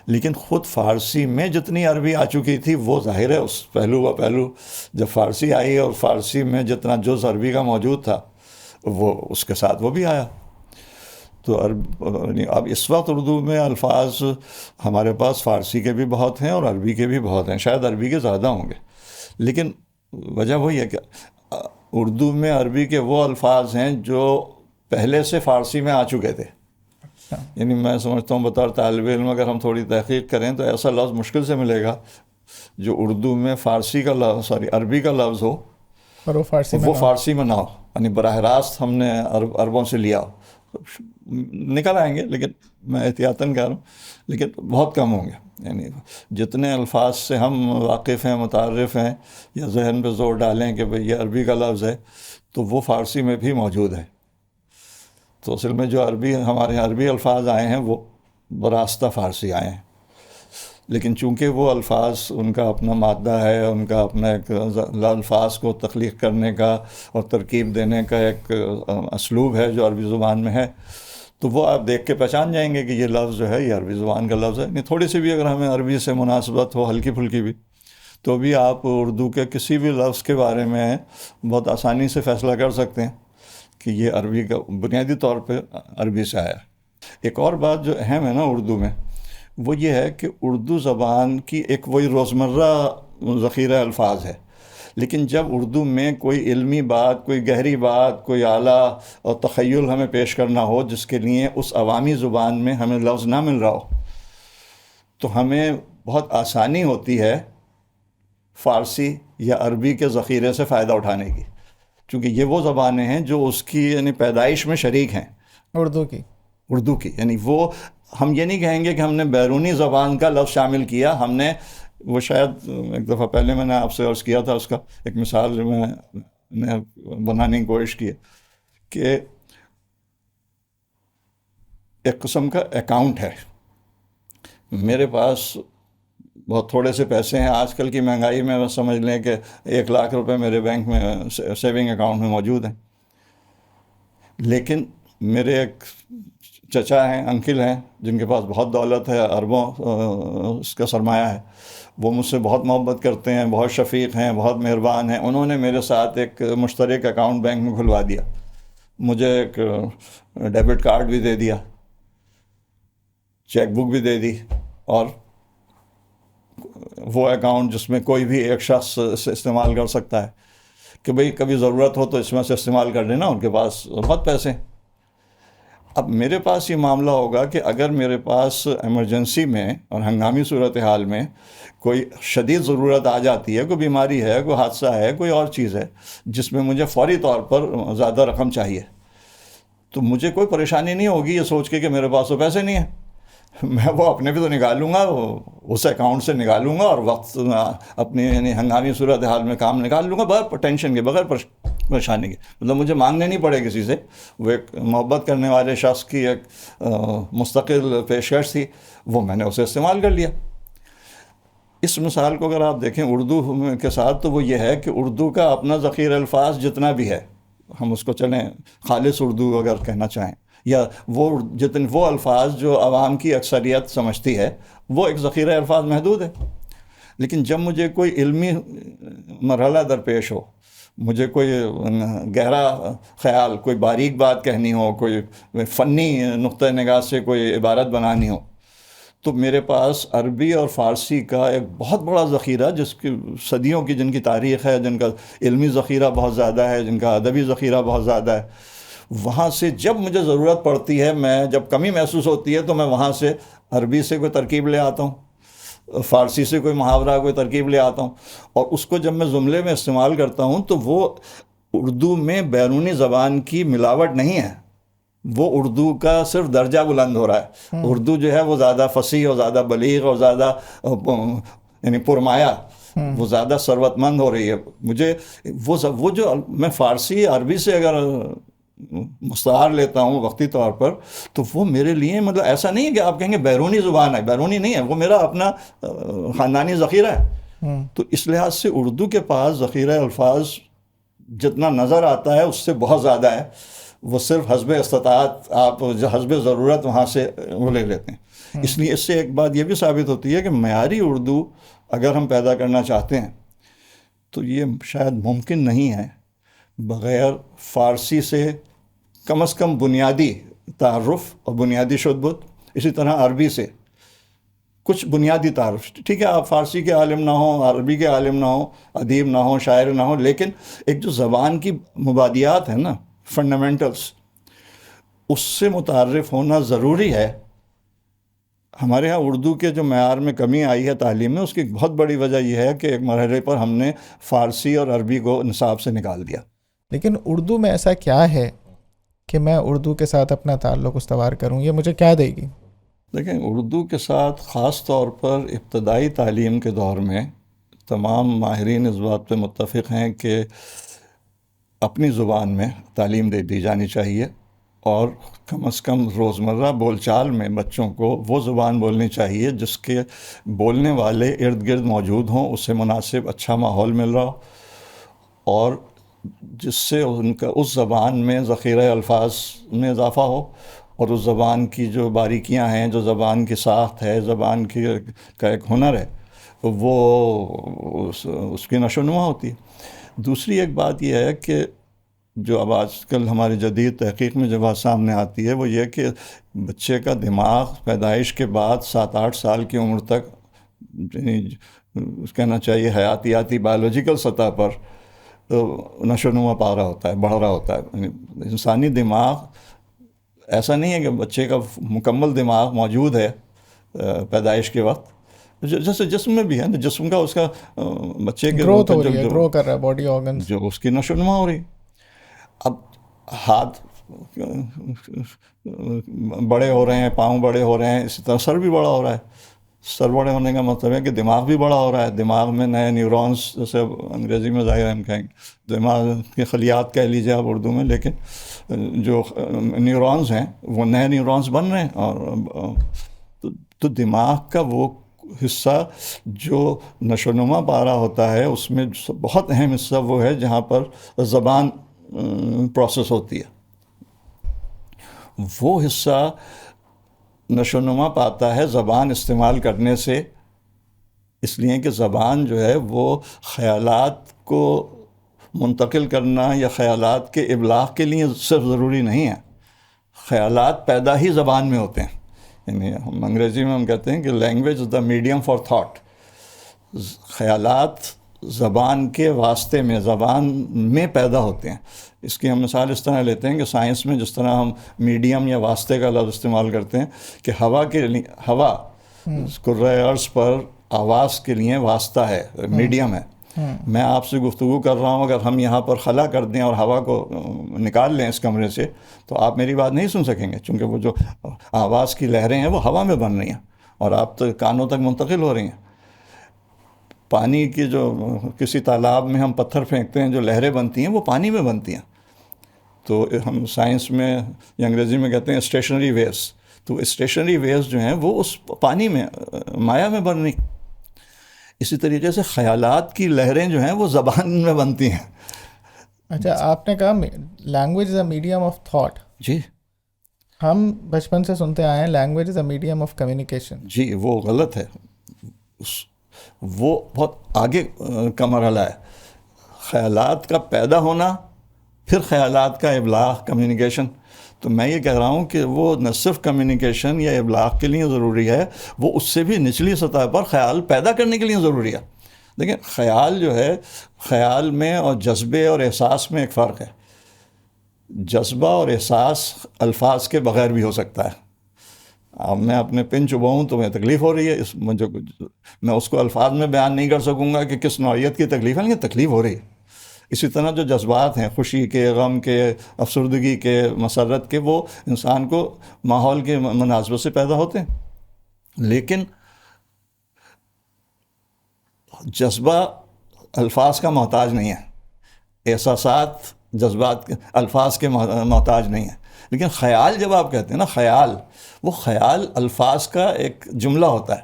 لیکن خود فارسی میں جتنی عربی آ چکی تھی، وہ ظاہر ہے اس پہلو جب فارسی آئی اور فارسی میں جتنا جز عربی کا موجود تھا وہ اس کے ساتھ وہ بھی آیا. تو اب اس وقت اردو میں الفاظ ہمارے پاس فارسی کے بھی بہت ہیں اور عربی کے بھی بہت ہیں، شاید عربی کے زیادہ ہوں گے، لیکن وجہ وہی ہے کہ اردو میں عربی کے وہ الفاظ ہیں جو پہلے سے فارسی میں آ چکے تھے. یعنی میں سمجھتا ہوں بطور طالب علم اگر ہم تھوڑی تحقیق کریں تو ایسا لفظ مشکل سے ملے گا جو اردو میں فارسی کا لفظ عربی کا لفظ ہو اور وہ فارسی میں نہ ہو، یعنی براہ راست ہم نے عربوں سے لیا ہو. نکل آئیں گے، لیکن میں احتیاطاً کہہ رہا ہوں، لیکن بہت کم ہوں گے. یعنی جتنے الفاظ سے ہم واقف ہیں، متعارف ہیں، یا ذہن پہ زور ڈالیں کہ بھئی یہ عربی کا لفظ ہے، تو وہ فارسی میں بھی موجود ہے. تو اصل میں جو ہمارے عربی الفاظ آئے ہیں وہ براستہ فارسی آئے ہیں، لیکن چونکہ وہ الفاظ ان کا اپنا مادہ ہے، ان کا اپنا ایک الفاظ کو تخلیق کرنے کا اور ترکیب دینے کا ایک اسلوب ہے جو عربی زبان میں ہے، تو وہ آپ دیکھ کے پہچان جائیں گے کہ یہ لفظ جو ہے یہ عربی زبان کا لفظ ہے. نہیں تھوڑی سی بھی اگر ہمیں عربی سے مناسبت ہو، ہلکی پھلکی بھی، تو بھی آپ اردو کے کسی بھی لفظ کے بارے میں بہت آسانی سے فیصلہ کر سکتے ہیں کہ یہ عربی کا بنیادی طور پہ عربی سے آیا. ایک اور بات جو اہم ہے نا اردو میں، وہ یہ ہے کہ اردو زبان کی ایک وہی روزمرہ ذخیرہ الفاظ ہے، لیکن جب اردو میں کوئی علمی بات، کوئی گہری بات، کوئی اعلیٰ اور تخیل ہمیں پیش کرنا ہو جس کے لیے اس عوامی زبان میں ہمیں لفظ نہ مل رہا ہو، تو ہمیں بہت آسانی ہوتی ہے فارسی یا عربی کے ذخیرے سے فائدہ اٹھانے کی، چونکہ یہ وہ زبانیں ہیں جو اس کی یعنی پیدائش میں شریک ہیں اردو کی. یعنی وہ ہم یہ نہیں کہیں گے کہ ہم نے بیرونی زبان کا لفظ شامل کیا، ہم نے وہ شاید ایک دفعہ پہلے میں نے آپ سے عرض کیا تھا، اس کا ایک مثال میں نے بنانے کی کوشش کی ہے کہ ایک قسم کا اکاؤنٹ ہے. میرے پاس بہت تھوڑے سے پیسے ہیں، آج کل کی مہنگائی میں بس سمجھ لیں کہ 1 لاکھ روپے میرے بینک میں سیونگ اکاؤنٹ میں موجود ہیں، لیکن میرے ایک چچا ہیں، انکل ہیں، جن کے پاس بہت دولت ہے، اربوں اس کا سرمایہ ہے. وہ مجھ سے بہت محبت کرتے ہیں، بہت شفیق ہیں، بہت مہربان ہیں. انہوں نے میرے ساتھ ایک مشترک اکاؤنٹ بینک میں کھلوا دیا، مجھے ایک ڈیبٹ کارڈ بھی دے دیا، چیک بک بھی دے دی، اور وہ اکاؤنٹ جس میں کوئی بھی ایک شخص سے استعمال کر سکتا ہے کہ بھئی کبھی ضرورت ہو تو اس میں سے استعمال کر لینا. ان کے پاس بہت پیسے. اب میرے پاس یہ معاملہ ہوگا کہ اگر میرے پاس ایمرجنسی میں اور ہنگامی صورتحال میں کوئی شدید ضرورت آ جاتی ہے، کوئی بیماری ہے، کوئی حادثہ ہے، کوئی اور چیز ہے جس میں مجھے فوری طور پر زیادہ رقم چاہیے، تو مجھے کوئی پریشانی نہیں ہوگی یہ سوچ کے کہ میرے پاس تو پیسے نہیں ہیں. میں وہ اپنے بھی تو نکالوں گا، اس اکاؤنٹ سے نکالوں گا اور وقت اپنی یعنی ہنگامی صورتحال میں کام نکال لوں گا بغیر ٹینشن کے، بغیر پریشانی کی، مطلب مجھے مانگنے نہیں پڑے کسی سے، وہ ایک محبت کرنے والے شخص کی ایک مستقل پیشکش تھی، وہ میں نے اسے استعمال کر لیا۔ اس مثال کو اگر آپ دیکھیں اردو کے ساتھ تو وہ یہ ہے کہ اردو کا اپنا ذخیرہ الفاظ جتنا بھی ہے، ہم اس کو چلیں خالص اردو اگر کہنا چاہیں، یا وہ الفاظ جو عوام کی اکثریت سمجھتی ہے، وہ ایک ذخیرہ الفاظ محدود ہے۔ لیکن جب مجھے کوئی علمی مرحلہ درپیش ہو، مجھے کوئی گہرا خیال، کوئی باریک بات کہنی ہو، کوئی فنی نقطہ نگاہ سے کوئی عبارت بنانی ہو، تو میرے پاس عربی اور فارسی کا ایک بہت بڑا ذخیرہ، جس کی صدیوں کی جن کی تاریخ ہے، جن کا علمی ذخیرہ بہت زیادہ ہے، جن کا ادبی ذخیرہ بہت زیادہ ہے، وہاں سے جب مجھے ضرورت پڑتی ہے، میں جب کمی محسوس ہوتی ہے تو میں وہاں سے عربی سے کوئی ترکیب لے آتا ہوں، فارسی سے کوئی محاورہ، کوئی ترکیب لے آتا ہوں، اور اس کو جب میں جملے میں استعمال کرتا ہوں تو وہ اردو میں بیرونی زبان کی ملاوٹ نہیں ہے، وہ اردو کا صرف درجہ بلند ہو رہا ہے۔ اردو جو ہے وہ زیادہ فصیح اور زیادہ بلیغ اور زیادہ یعنی پرمایا، وہ زیادہ ثروت مند ہو رہی ہے۔ مجھے وہ جو میں فارسی عربی سے اگر مستعار لیتا ہوں وقتی طور پر، تو وہ میرے لیے مطلب ایسا نہیں ہے کہ آپ کہیں گے بیرونی زبان ہے، بیرونی نہیں ہے، وہ میرا اپنا خاندانی ذخیرہ ہے۔ تو اس لحاظ سے اردو کے پاس ذخیرہ الفاظ جتنا نظر آتا ہے اس سے بہت زیادہ ہے، وہ صرف حسب استطاعت، آپ حسب ضرورت وہاں سے وہ لے لیتے ہیں۔ اس لیے اس سے ایک بات یہ بھی ثابت ہوتی ہے کہ معیاری اردو اگر ہم پیدا کرنا چاہتے ہیں تو یہ شاید ممکن نہیں ہے بغیر فارسی سے کم از کم بنیادی تعارف اور بنیادی شدبت، اسی طرح عربی سے کچھ بنیادی تعارف۔ ٹھیک ہے، آپ فارسی کے عالم نہ ہوں، عربی کے عالم نہ ہوں، ادیب نہ ہوں، شاعر نہ ہوں، لیکن ایک جو زبان کی مبادیات ہیں نا، فنڈامنٹلز، اس سے متعارف ہونا ضروری ہے۔ ہمارے ہاں اردو کے جو معیار میں کمی آئی ہے تعلیم میں، اس کی بہت بڑی وجہ یہ ہے کہ ایک مرحلے پر ہم نے فارسی اور عربی کو نصاب سے نکال دیا۔ لیکن اردو میں ایسا کیا ہے کہ میں اردو کے ساتھ اپنا تعلق استوار کروں؟ یہ مجھے کیا دے گی؟ دیکھیں، اردو کے ساتھ خاص طور پر ابتدائی تعلیم کے دور میں تمام ماہرین اس بات پہ متفق ہیں کہ اپنی زبان میں تعلیم دی جانی چاہیے، اور کم از کم روزمرہ بول چال میں بچوں کو وہ زبان بولنی چاہیے جس کے بولنے والے ارد گرد موجود ہوں، اس سے مناسب اچھا ماحول مل رہا ہو، اور جس سے ان کا اس زبان میں ذخیرہ الفاظ میں اضافہ ہو، اور اس زبان کی جو باریکیاں ہیں، جو زبان کی ساخت ہے، زبان کی کا ایک ہنر ہے، وہ اس کی نشو و نما ہوتی ہے۔ دوسری ایک بات یہ ہے کہ جو اب آج کل ہماری جدید تحقیق میں جو بات سامنے آتی ہے وہ یہ کہ بچے کا دماغ پیدائش کے بعد 7-8 سال کی عمر تک، کہنا چاہیے حیاتیاتی بایولوجیکل سطح پر نشو و نما پا رہا ہوتا ہے، بڑھ رہا ہوتا ہے۔ انسانی دماغ ایسا نہیں ہے کہ بچے کا مکمل دماغ موجود ہے پیدائش کے وقت، جیسے جسم میں بھی ہے، جسم کا اس کا بچے کے گروتھ ہو رہی ہے، گرو کر رہا ہے باڈی آرگنز، جو اس کی نشو و نما ہو رہی ہے۔ اب ہاتھ بڑے ہو رہے ہیں، پاؤں بڑے ہو رہے ہیں، اسی طرح سر بھی بڑا ہو رہا ہے۔ سر بڑے ہونے کا مطلب ہے کہ دماغ بھی بڑا ہو رہا ہے، دماغ میں نئے نیورونز، جیسے انگریزی میں ظاہر ہے ہم کہیں گے دماغ کے خلیات کہہ لیجیے آپ اردو میں، لیکن جو نیورونز ہیں وہ نئے نیورونز بن رہے ہیں، اور تو دماغ کا وہ حصہ جو نشو و نما پا رہا ہوتا ہے، اس میں بہت اہم حصہ وہ ہے جہاں پر زبان پروسیس ہوتی ہے۔ وہ حصہ نشو و نما پاتا ہے زبان استعمال کرنے سے، اس لیے کہ زبان جو ہے وہ خیالات کو منتقل کرنا یا خیالات کے ابلاغ کے لیے صرف ضروری نہیں ہے، خیالات پیدا ہی زبان میں ہوتے ہیں۔ یعنی ہم انگریزی میں ہم کہتے ہیں کہ language is the medium for thought. خیالات زبان کے واسطے میں، زبان میں پیدا ہوتے ہیں۔ اس کی ہم مثال اس طرح لیتے ہیں کہ سائنس میں جس طرح ہم میڈیم یا واسطے کا لفظ استعمال کرتے ہیں کہ ہوا کرۂ ارض پر آواز کے لیے واسطہ ہے، میڈیم ہے۔ میں آپ سے گفتگو کر رہا ہوں، اگر ہم یہاں پر خلا کر دیں اور ہوا کو نکال لیں اس کمرے سے، تو آپ میری بات نہیں سن سکیں گے، چونکہ وہ جو آواز کی لہریں ہیں وہ ہوا میں بن رہی ہیں اور آپ تو کانوں تک منتقل ہو رہی ہیں۔ پانی کی جو کسی تالاب میں ہم پتھر پھینکتے ہیں جو لہریں بنتی ہیں وہ پانی میں بنتی ہیں. تو ہم سائنس میں یا انگریزی میں کہتے ہیں اسٹیشنری ویوز. تو اسٹیشنری ویوز جو ہیں وہ اس پانی میں مایا میں بن رہی. اسی طریقے سے خیالات کی لہریں جو ہیں وہ زبان میں بنتی ہیں. اچھا آپ نے کہا language is a medium of thought. جی ہم بچپن سے سنتے آئے ہیں language is a medium of communication. جی وہ غلط ہے. وہ بہت آگے کا مرحلہ ہے. خیالات کا پیدا ہونا پھر خیالات کا ابلاغ کمیونیکیشن. تو میں یہ کہہ رہا ہوں کہ وہ نہ صرف کمیونیکیشن یا ابلاغ کے لیے ضروری ہے, وہ اس سے بھی نچلی سطح پر خیال پیدا کرنے کے لیے ضروری ہے. دیکھیں خیال جو ہے, خیال میں اور جذبے اور احساس میں ایک فرق ہے. جذبہ اور احساس الفاظ کے بغیر بھی ہو سکتا ہے. اب میں اپنے پن چباؤں تو میں تکلیف ہو رہی ہے, مجھے میں اس کو الفاظ میں بیان نہیں کر سکوں گا کہ کس نوعیت کی تکلیف ہے, لیکن تکلیف ہو رہی ہے. اسی طرح جو جذبات ہیں, خوشی کے, غم کے, افسردگی کے, مسرت کے, وہ انسان کو ماحول کے مناسبت سے پیدا ہوتے ہیں. لیکن جذبہ الفاظ کا محتاج نہیں ہے, احساسات جذبات الفاظ کے محتاج نہیں ہے. لیکن خیال جب آپ کہتے ہیں نا, خیال, وہ خیال الفاظ کا ایک جملہ ہوتا ہے.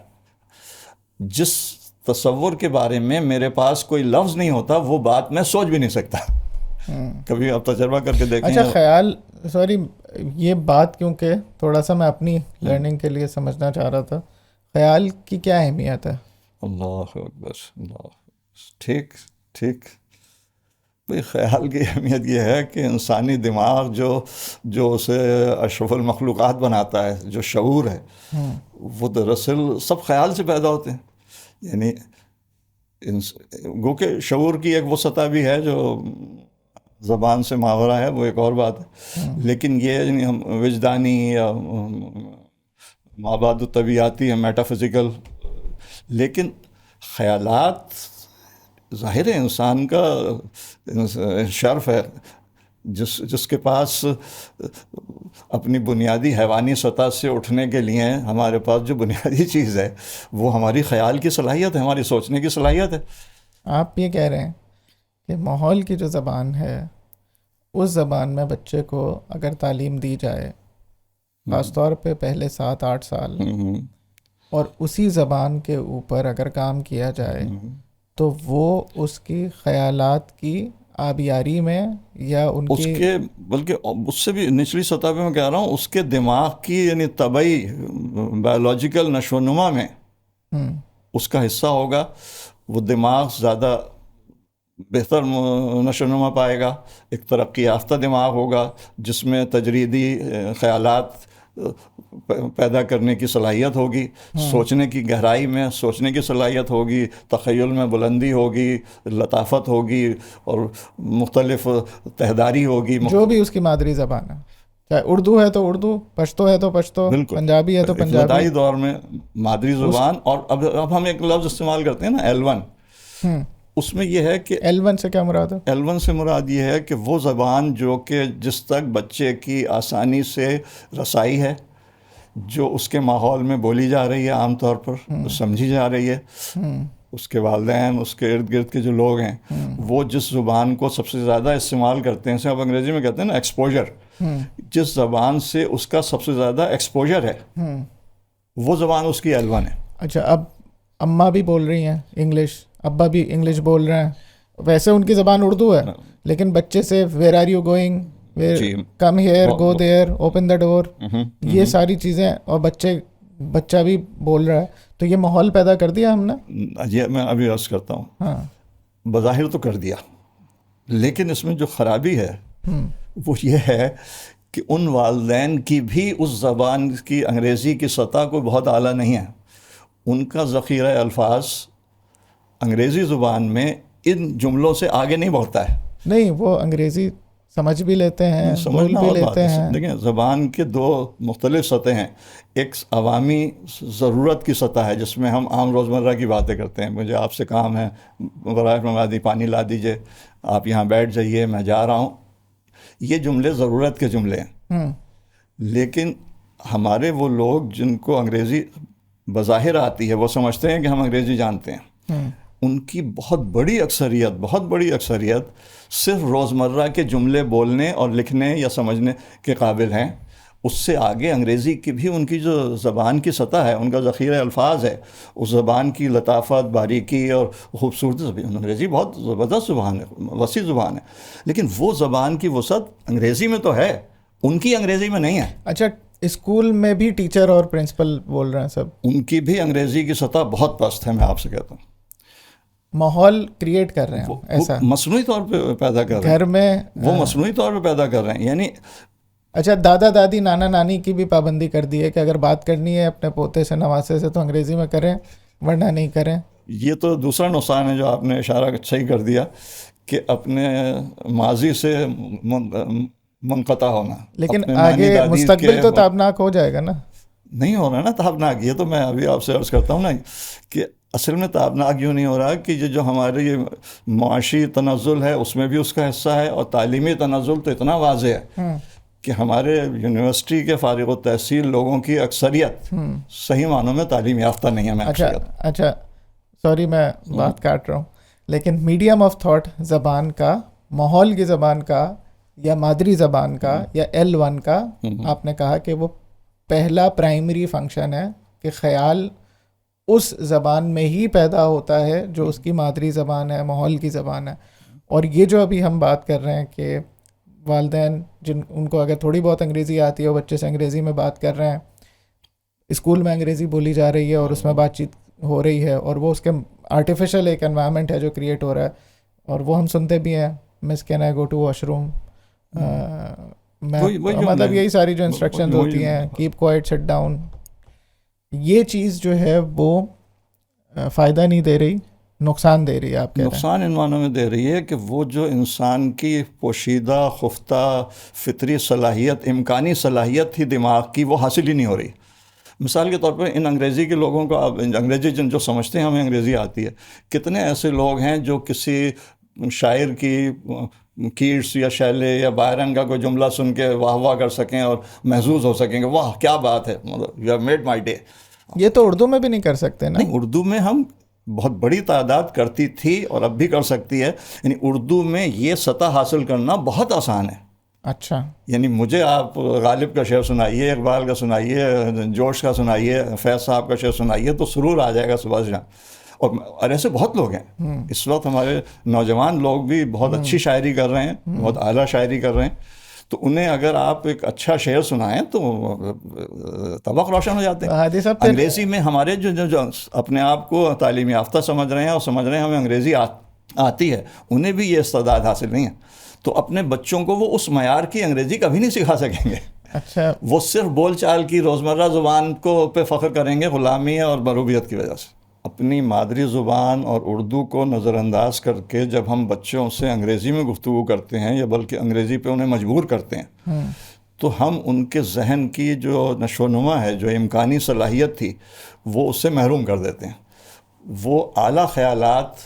جس تصور کے بارے میں میرے پاس کوئی لفظ نہیں ہوتا وہ بات میں سوچ بھی نہیں سکتا. کبھی آپ تجربہ کر کے دیکھیں. اچھا خیال, سوری یہ بات کیونکہ تھوڑا سا میں اپنی لرننگ کے لیے سمجھنا چاہ رہا تھا, خیال کی کیا اہمیت ہے؟ اللہ اکبر, اللہ, ٹھیک ٹھیک. بھئی خیال کی اہمیت یہ ہے کہ انسانی دماغ جو اسے اشرف المخلوقات بناتا ہے, جو شعور ہے, وہ دراصل سب خیال سے پیدا ہوتے ہیں. یعنی گو کہ شعور کی ایک وہ سطح بھی ہے جو زبان سے ماورا ہے, وہ ایک اور بات ہے. لیکن یہ یعنی ہم وجدانی یا مابعد الطبیعاتی ہے, میٹا فزیکل. لیکن خیالات ظاہر ہے انسان کا شرف ہے, جس کے پاس اپنی بنیادی حیوانی سطح سے اٹھنے کے لیے ہمارے پاس جو بنیادی چیز ہے وہ ہماری خیال کی صلاحیت ہے, ہماری سوچنے کی صلاحیت ہے. آپ یہ کہہ رہے ہیں کہ ماحول کی جو زبان ہے اس زبان میں بچے کو اگر تعلیم دی جائے, خاص طور پہ پہلے 7-8 سال, اور اسی زبان کے اوپر اگر کام کیا جائے تو وہ اس کی خیالات کی آبیاری میں یا ان اس کے بلکہ اس سے بھی نچلی سطح پہ میں کہہ رہا ہوں اس کے دماغ کی یعنی طبعی بایولوجیکل نشو و نما میں اس کا حصہ ہوگا. وہ دماغ زیادہ بہتر نشو و نما پائے گا, ایک ترقی یافتہ دماغ ہوگا جس میں تجریدی خیالات پیدا کرنے کی صلاحیت ہوگی, سوچنے کی گہرائی میں سوچنے کی صلاحیت ہوگی, تخیل میں بلندی ہوگی, لطافت ہوگی اور مختلف تہداری ہوگی. جو بھی اس کی مادری زبان ہے, چاہے اردو ہے تو اردو, پشتو ہے تو پشتو, پنجابی ہے تو پنجابی. ابتدائی دور میں مادری زبان, اور اب ہم ایک لفظ استعمال کرتے ہیں نا L1, اس میں یہ ہے کہ L1 سے کیا مراد ہے؟ L1 سے مراد یہ ہے کہ وہ زبان جو کہ جس تک بچے کی آسانی سے رسائی ہے, جو اس کے ماحول میں بولی جا رہی ہے, عام طور پر سمجھی جا رہی ہے, اس کے والدین, اس کے ارد گرد کے جو لوگ ہیں وہ جس زبان کو سب سے زیادہ استعمال کرتے ہیں, اب انگریزی میں کہتے ہیں نا ایکسپوجر, جس زبان سے اس کا سب سے زیادہ ایکسپوجر ہے وہ زبان اس کی L1 ہے. اچھا, اب اماں بھی بول رہی ہیں انگلش, ابا بھی انگلش بول رہے ہیں, ویسے ان کی زبان اردو ہے, لیکن بچے سے where are you going, come here, go there, open the door, یہ ساری چیزیں, اور بچہ بھی بول رہا ہے, تو یہ ماحول پیدا کر دیا ہم نے. یہ میں ابھی عرض کرتا ہوں, بظاہر تو کر دیا, لیکن اس میں جو خرابی ہے وہ یہ ہے کہ ان والدین کی بھی اس زبان کی انگریزی کی سطح کو بہت اعلیٰ نہیں ہے. ان کا ذخیرہ الفاظ انگریزی زبان میں ان جملوں سے آگے نہیں بڑھتا ہے. نہیں, وہ انگریزی سمجھ بھی لیتے ہیں, بول بھی لیتے ہیں. دیکھیں زبان کے دو مختلف سطح ہیں. ایک عوامی ضرورت کی سطح ہے جس میں ہم عام روزمرہ کی باتیں کرتے ہیں, مجھے آپ سے کام ہے, برائے مہربانی پانی لا دیجئے, آپ یہاں بیٹھ جائیے, میں جا رہا ہوں. یہ جملے ضرورت کے جملے ہیں. لیکن ہمارے وہ لوگ جن کو انگریزی بظاہر آتی ہے وہ سمجھتے ہیں کہ ہم انگریزی جانتے ہیں, ان کی بہت بڑی اکثریت صرف روزمرہ کے جملے بولنے اور لکھنے یا سمجھنے کے قابل ہیں. اس سے آگے انگریزی کی بھی ان کی جو زبان کی سطح ہے, ان کا ذخیرہ الفاظ ہے, اس زبان کی لطافت, باریکی اور خوبصورتی, انگریزی بہت زبردست زبان ہے, وسیع زبان ہے, لیکن وہ زبان کی وسعت انگریزی میں تو ہے, ان کی انگریزی میں نہیں ہے. اچھا, اسکول میں بھی ٹیچر اور پرنسپل بول رہے ہیں سب, ان کی بھی انگریزی کی سطح بہت پست ہے, میں آپ سے کہتا ہوں. ماحول کریٹ کر رہے ہیں ایسا, مصنوعی طور پہ پیدا کر رہے ہیں گھر میں وہ مصنوعی طور پہ پیدا کر رہے ہیں. یعنی اچھا, دادا دادی نانا نانی کی بھی پابندی کر دی ہے کہ اگر بات کرنی ہے اپنے پوتے سے نواسے سے تو انگریزی میں کریں ورنہ نہیں کریں. یہ تو دوسرا نقصان ہے جو آپ نے اشارہ صحیح کر دیا کہ اپنے ماضی سے منقطع ہونا. لیکن آگے مستقبل تو تابناک ہو جائے گا نا. نہیں ہو رہا نا تابناک. یہ تو میں ابھی آپ سے عرض کرتا ہوں نا کہ اصل میں تابناک یوں نہیں ہو رہا کہ جو ہمارے یہ معاشی تنزل ہے اس میں بھی اس کا حصہ ہے, اور تعلیمی تنزل تو اتنا واضح ہے کہ ہمارے یونیورسٹی کے فارغ التحصیل لوگوں کی اکثریت صحیح معنوں میں تعلیم یافتہ نہیں ہے. میں اچھا سوری میں بات کاٹ رہا ہوں, لیکن میڈیم آف تھاٹ زبان کا, ماحول کی زبان کا, یا مادری زبان کا, یا L1 کا, آپ نے کہا کہ وہ پہلا پرائمری فنکشن ہے کہ خیال اس زبان میں ہی پیدا ہوتا ہے جو اس کی مادری زبان ہے, ماحول کی زبان ہے. اور یہ جو ابھی ہم بات کر رہے ہیں کہ والدین ان کو اگر تھوڑی بہت انگریزی آتی ہے, وہ بچے سے انگریزی میں بات کر رہے ہیں, اسکول میں انگریزی بولی جا رہی ہے اور اس میں بات چیت ہو رہی ہے, اور وہ اس کے آرٹیفیشل ایک انوائرمنٹ ہے جو کریٹ ہو رہا ہے, اور وہ ہم سنتے بھی ہیں, miss can I go to washroom, مطلب یہی ساری جو انسٹرکشنز ہوتی ہیں, کیپ کوائٹ, سٹ ڈاؤن. یہ چیز جو ہے وہ فائدہ نہیں دے رہی, نقصان دے رہی ہے. آپ نقصان ان معنوں میں دے رہی ہے کہ وہ جو انسان کی پوشیدہ خفتہ فطری صلاحیت, امکانی صلاحیت تھی دماغ کی, وہ حاصل ہی نہیں ہو رہی. مثال کے طور پر ان انگریزی کے لوگوں کو, انگریزی جو سمجھتے ہیں ہمیں انگریزی آتی ہے, کتنے ایسے لوگ ہیں جو کسی شاعر کی کیٹس یا شیلے یا بائرن کا کوئی جملہ سن کے واہ واہ کر سکیں اور محظوظ ہو سکیں کہ واہ کیا بات ہے, مطلب you have made my day. یہ تو اردو میں بھی نہیں کر سکتے نا. نہیں, اردو میں ہم بہت بڑی تعداد کرتی تھی اور اب بھی کر سکتی ہے. یعنی اردو میں یہ سطح حاصل کرنا بہت آسان ہے. اچھا, یعنی مجھے آپ غالب کا شعر سنائیے, اقبال کا سنائیے, جوش کا سنائیے, فیض صاحب کا شعر سنائیے تو سرور آ جائے گا صبح سے. اور ایسے بہت لوگ ہیں اس وقت, ہمارے نوجوان لوگ بھی بہت اچھی شاعری کر رہے ہیں, بہت اعلیٰ شاعری کر رہے ہیں. تو انہیں اگر آپ ایک اچھا شعر سنائیں تو طبق روشن ہو جاتے ہیں. انگریزی میں ہمارے جو اپنے آپ کو تعلیم یافتہ سمجھ رہے ہیں اور سمجھ رہے ہیں ہمیں انگریزی آتی ہے, انہیں بھی یہ استعداد حاصل نہیں ہے. تو اپنے بچوں کو وہ اس معیار کی انگریزی کبھی نہیں سکھا سکیں گے. اچھا, وہ صرف بول چال کی روزمرہ زبان کو پہ فخر کریں گے غلامی اور مروبیت کی وجہ سے. اپنی مادری زبان اور اردو کو نظر انداز کر کے جب ہم بچوں سے انگریزی میں گفتگو کرتے ہیں, یا بلکہ انگریزی پہ انہیں مجبور کرتے ہیں, تو ہم ان کے ذہن کی جو نشو و نما ہے, جو امکانی صلاحیت تھی, وہ اس سے محروم کر دیتے ہیں. وہ اعلیٰ خیالات,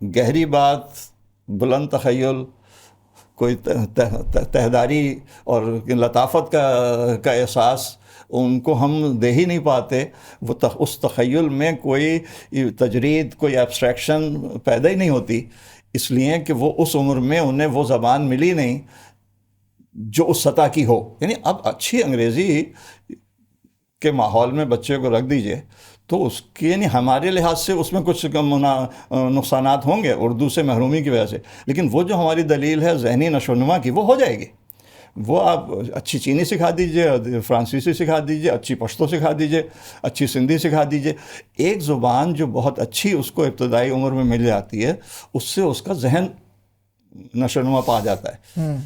گہری بات, بلند تخیل, کوئی تہداری اور لطافت کا احساس ان کو ہم دے ہی نہیں پاتے. وہ اس تخیل میں کوئی تجرید, کوئی ایبسٹریکشن پیدا ہی نہیں ہوتی, اس لیے کہ وہ اس عمر میں انہیں وہ زبان ملی نہیں جو اس سطح کی ہو. یعنی اب اچھی انگریزی کے ماحول میں بچے کو رکھ دیجئے تو اس کی, یعنی ہمارے لحاظ سے اس میں کچھ نقصانات ہوں گے اردو سے محرومی کی وجہ سے, لیکن وہ جو ہماری دلیل ہے ذہنی نشو و نما کی, وہ ہو جائے گی. وہ آپ اچھی چینی سکھا دیجئے, فرانسیسی سکھا دیجئے, اچھی پشتو سکھا دیجئے, اچھی سندھی سکھا دیجئے. ایک زبان جو بہت اچھی اس کو ابتدائی عمر میں مل جاتی ہے, اس سے اس کا ذہن نشو و نما پا جاتا ہے.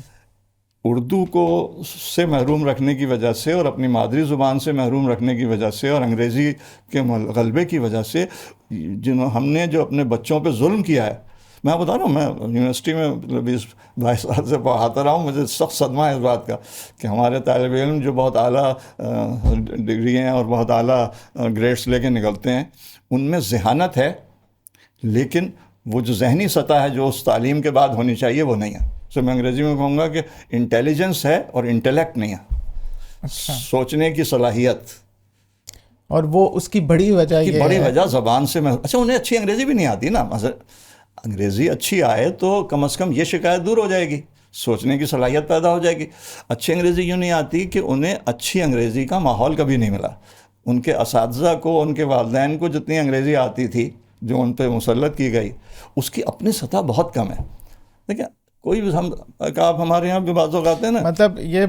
اردو کو سے محروم رکھنے کی وجہ سے, اور اپنی مادری زبان سے محروم رکھنے کی وجہ سے, اور انگریزی کے غلبے کی وجہ سے ہم نے جو اپنے بچوں پہ ظلم کیا ہے. میں بتا رہا ہوں, میں یونیورسٹی میں 22 سال سے پڑھاتا رہا ہوں, مجھے سخت صدمہ ہے اس بات کا کہ ہمارے طالب علم جو بہت اعلیٰ ڈگری ہیں اور بہت اعلیٰ گریڈس لے کے نکلتے ہیں, ان میں ذہانت ہے, لیکن وہ جو ذہنی سطح ہے جو اس تعلیم کے بعد ہونی چاہیے وہ نہیں ہے. تو میں انگریزی میں کہوں گا کہ انٹیلیجنس ہے اور انٹلیکٹ نہیں ہے. سوچنے کی صلاحیت. اور وہ اس کی بڑی وجہ یہ بڑی ہے وجہ زبان سے اچھا انہیں اچھی انگریزی بھی نہیں آتی نا، مثلا انگریزی اچھی آئے تو کم از کم یہ شکایت دور ہو جائے گی، سوچنے کی صلاحیت پیدا ہو جائے گی. اچھی انگریزی یوں نہیں آتی کہ انہیں اچھی انگریزی کا ماحول کبھی نہیں ملا. ان کے اساتذہ کو، ان کے والدین کو جتنی انگریزی آتی تھی جو ان پہ مسلط کی گئی، اس کی اپنی سطح بہت کم ہے. دیکھیں کوئی بھی آپ ہمارے یہاں بھی بعض اوقات ہیں نا، مطلب یہ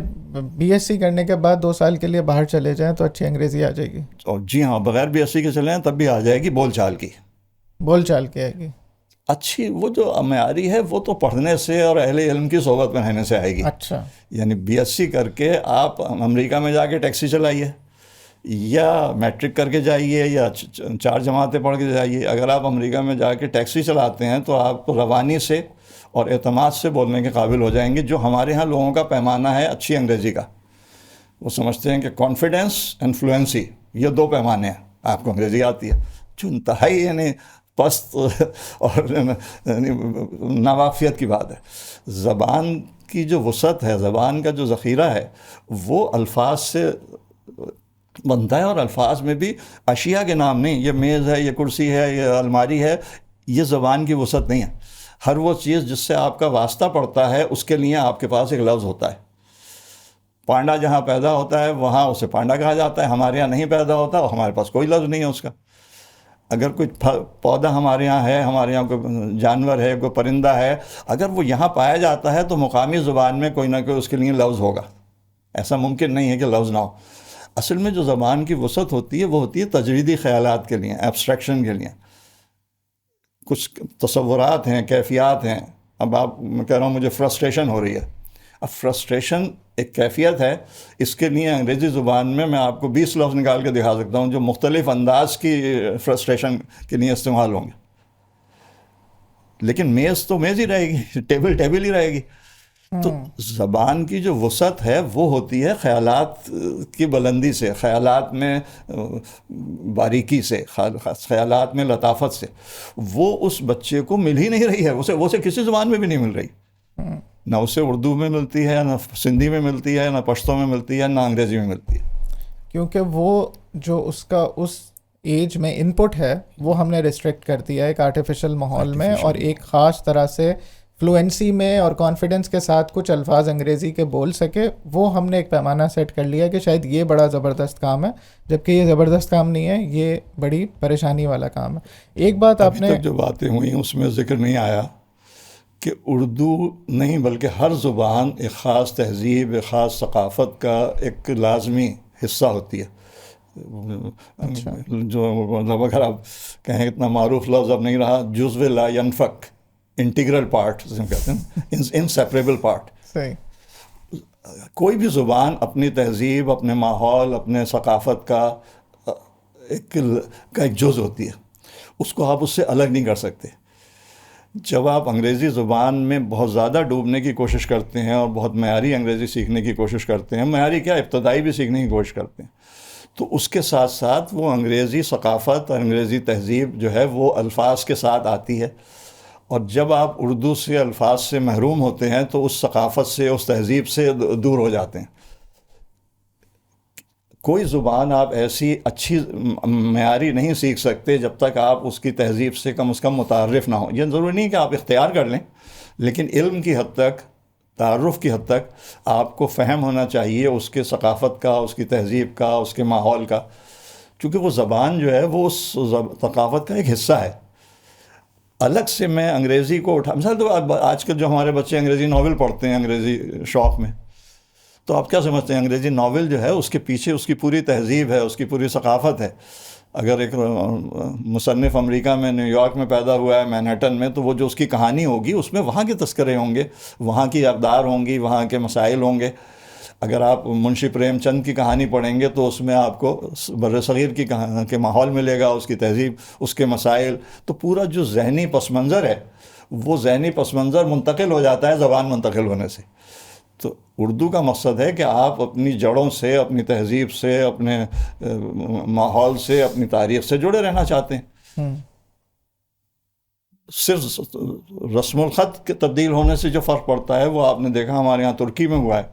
بی ایس سی کرنے کے بعد 2 سال کے لیے باہر چلے جائیں تو اچھی انگریزی آ جائے گی. اور جی ہاں، بغیر بھی BSc کے چلے ہیں تب بھی آ جائے گی بول چال کی. بول چال کے آئے گی اچھی وہ جو معیاری ہے وہ تو پڑھنے سے اور اہل علم کی صحبت میں رہنے سے آئے گی. اچھا یعنی BSc کر کے آپ امریکہ میں جا کے ٹیکسی چلائیے، یا میٹرک کر کے جائیے، یا 4 جماعتیں پڑھ کے جائیے. اگر آپ امریکہ میں جا کے ٹیکسی چلاتے ہیں تو آپ روانی سے اور اعتماد سے بولنے کے قابل ہو جائیں گے، جو ہمارے ہاں لوگوں کا پیمانہ ہے اچھی انگریزی کا. وہ سمجھتے ہیں کہ کانفیڈنس اینڈ فلوئنسی، یہ 2 پیمانے ہیں. آپ کو انگریزی آتی ہے، جو انتہائی یعنی پست اور ناواقفیت کی بات ہے. زبان کی جو وسعت ہے، زبان کا جو ذخیرہ ہے، وہ الفاظ سے بنتا ہے. اور الفاظ میں بھی اشیاء کے نام نہیں، یہ میز ہے، یہ کرسی ہے، یہ الماری ہے، یہ زبان کی وسعت نہیں ہے. ہر وہ چیز جس سے آپ کا واسطہ پڑتا ہے اس کے لیے آپ کے پاس ایک لفظ ہوتا ہے. پانڈا جہاں پیدا ہوتا ہے وہاں اسے پانڈا کہا جاتا ہے، ہمارے یہاں نہیں پیدا ہوتا اور ہمارے پاس کوئی لفظ نہیں ہے اس کا. اگر کوئی پودا ہمارے یہاں ہے، ہمارے یہاں کوئی جانور ہے، کوئی پرندہ ہے، اگر وہ یہاں پایا جاتا ہے تو مقامی زبان میں کوئی نہ کوئی اس کے لیے لفظ ہوگا. ایسا ممکن نہیں ہے کہ لفظ نہ ہو. اصل میں جو زبان کی وسعت ہوتی ہے وہ ہوتی ہے تجویدی خیالات کے لیے، ایبسٹریکشن کے لیے. کچھ تصورات ہیں، کیفیات ہیں. اب میں کہہ رہا ہوں مجھے فرسٹریشن ہو رہی ہے. اب فرسٹریشن ایک کیفیت ہے، اس کے لیے انگریزی زبان میں آپ کو 20 لفظ نکال کے دکھا سکتا ہوں جو مختلف انداز کی فرسٹریشن کے لیے استعمال ہوں گے. لیکن میز تو میز ہی رہے گی، ٹیبل ٹیبل ہی رہے گی. تو زبان کی جو وسعت ہے وہ ہوتی ہے خیالات کی بلندی سے، خیالات میں باریکی سے، خیالات میں لطافت سے. وہ اس بچے کو مل ہی نہیں رہی ہے، اسے کسی زبان میں بھی نہیں مل رہی. نہ اسے اردو میں ملتی ہے، نہ سندھی میں ملتی ہے، نہ پشتو میں ملتی ہے، نہ انگریزی میں ملتی ہے. کیونکہ وہ جو اس کا اس ایج میں ان پٹ ہے وہ ہم نے ریسٹرکٹ کر دیا ہے ایک آرٹیفیشل ماحول میں، اور ایک خاص طرح سے فلوئنسی میں اور کانفیڈنس کے ساتھ کچھ الفاظ انگریزی کے بول سکے. وہ ہم نے ایک پیمانہ سیٹ کر لیا کہ شاید یہ بڑا زبردست کام ہے، جبکہ یہ زبردست کام نہیں ہے، یہ بڑی پریشانی والا کام ہے. ایک بات آپ نے جو باتیں ہوئیں اس میں ذکر نہیں آیا کہ اردو نہیں بلکہ ہر زبان ایک خاص تہذیب، ایک خاص ثقافت کا ایک لازمی حصہ ہوتی ہے. جو مطلب اگر آپ کہیں اتنا معروف لفظ اب نہیں رہا، جزو لا ینفک، انٹیگرل پارٹ کہتے ہیں، انسیپریبل پارٹ. صحیح. کوئی بھی زبان اپنی تہذیب، اپنے ماحول، اپنے ثقافت کا ایک جز ہوتی ہے. اس کو آپ اس سے الگ نہیں کر سکتے. جب آپ انگریزی زبان میں بہت زیادہ ڈوبنے کی کوشش کرتے ہیں اور بہت معیاری انگریزی سیکھنے کی کوشش کرتے ہیں، معیاری کیا ابتدائی بھی سیکھنے کی کوشش کرتے ہیں، تو اس کے ساتھ ساتھ وہ انگریزی ثقافت اور انگریزی تہذیب جو ہے وہ الفاظ کے ساتھ آتی ہے. اور جب آپ اردو سے الفاظ سے محروم ہوتے ہیں تو اس ثقافت سے، اس تہذیب سے دور ہو جاتے ہیں. کوئی زبان آپ ایسی اچھی معیاری نہیں سیکھ سکتے جب تک آپ اس کی تہذیب سے کم از کم متعارف نہ ہوں. یہ ضروری نہیں کہ آپ اختیار کر لیں، لیکن علم کی حد تک، تعارف کی حد تک آپ کو فہم ہونا چاہیے اس کے ثقافت کا، اس کی تہذیب کا، اس کے ماحول کا. چونکہ وہ زبان جو ہے وہ اس ثقافت کا ایک حصہ ہے. الگ سے میں انگریزی کو اٹھا، مثلا تو آج کل جو ہمارے بچے انگریزی ناول پڑھتے ہیں انگریزی شوق میں، تو آپ کیا سمجھتے ہیں انگریزی ناول جو ہے اس کے پیچھے اس کی پوری تہذیب ہے، اس کی پوری ثقافت ہے. اگر ایک مصنف امریکہ میں، نیو یارک میں پیدا ہوا ہے، مینہٹن میں، تو وہ جو اس کی کہانی ہوگی اس میں وہاں کے تذکرے ہوں گے، وہاں کی اقدار ہوں گی، وہاں کے مسائل ہوں گے. اگر آپ منشی پریم چند کی کہانی پڑھیں گے تو اس میں آپ کو بر صغیر کے ماحول ملے گا، اس کی تہذیب، اس کے مسائل. تو پورا جو ذہنی پس منظر ہے وہ ذہنی پس منظر منتقل ہو جاتا ہے زبان منتقل ہونے سے. تو اردو کا مقصد ہے کہ آپ اپنی جڑوں سے، اپنی تہذیب سے، اپنے ماحول سے، اپنی تاریخ سے جڑے رہنا چاہتے ہیں. صرف رسم الخط کے تبدیل ہونے سے جو فرق پڑتا ہے وہ آپ نے دیکھا ہمارے یہاں ترکی میں ہوا ہے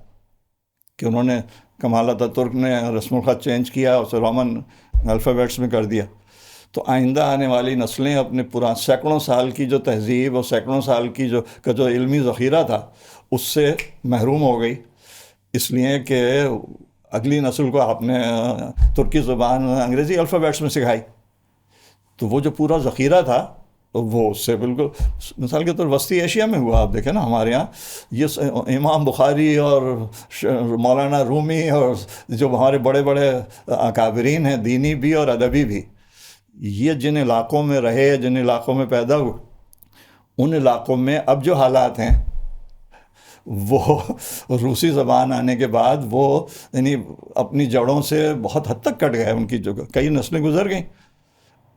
کہ انہوں نے کمال اتاترک نے رسم الخط چینج کیا، اسے رومن الفابیٹس میں کر دیا، تو آئندہ آنے والی نسلیں اپنے سینکڑوں سال کی جو تہذیب اور سینکڑوں سال کی جو علمی ذخیرہ تھا اس سے محروم ہو گئی، اس لیے کہ اگلی نسل کو آپ نے ترکی زبان انگریزی الفابیٹس میں سکھائی، تو وہ جو پورا ذخیرہ تھا وہ اس سے بالکل، مثال کے طور وسطی ایشیا میں ہوا، آپ دیکھیں نا ہمارے یہاں یہ امام بخاری اور مولانا رومی اور جو ہمارے بڑے بڑے اکابرین ہیں دینی بھی اور ادبی بھی، یہ جن علاقوں میں رہے، جن علاقوں میں پیدا ہوئے، ان علاقوں میں اب جو حالات ہیں وہ روسی زبان آنے کے بعد وہ یعنی اپنی جڑوں سے بہت حد تک کٹ گئے، ان کی جو کئی نسلیں گزر گئیں،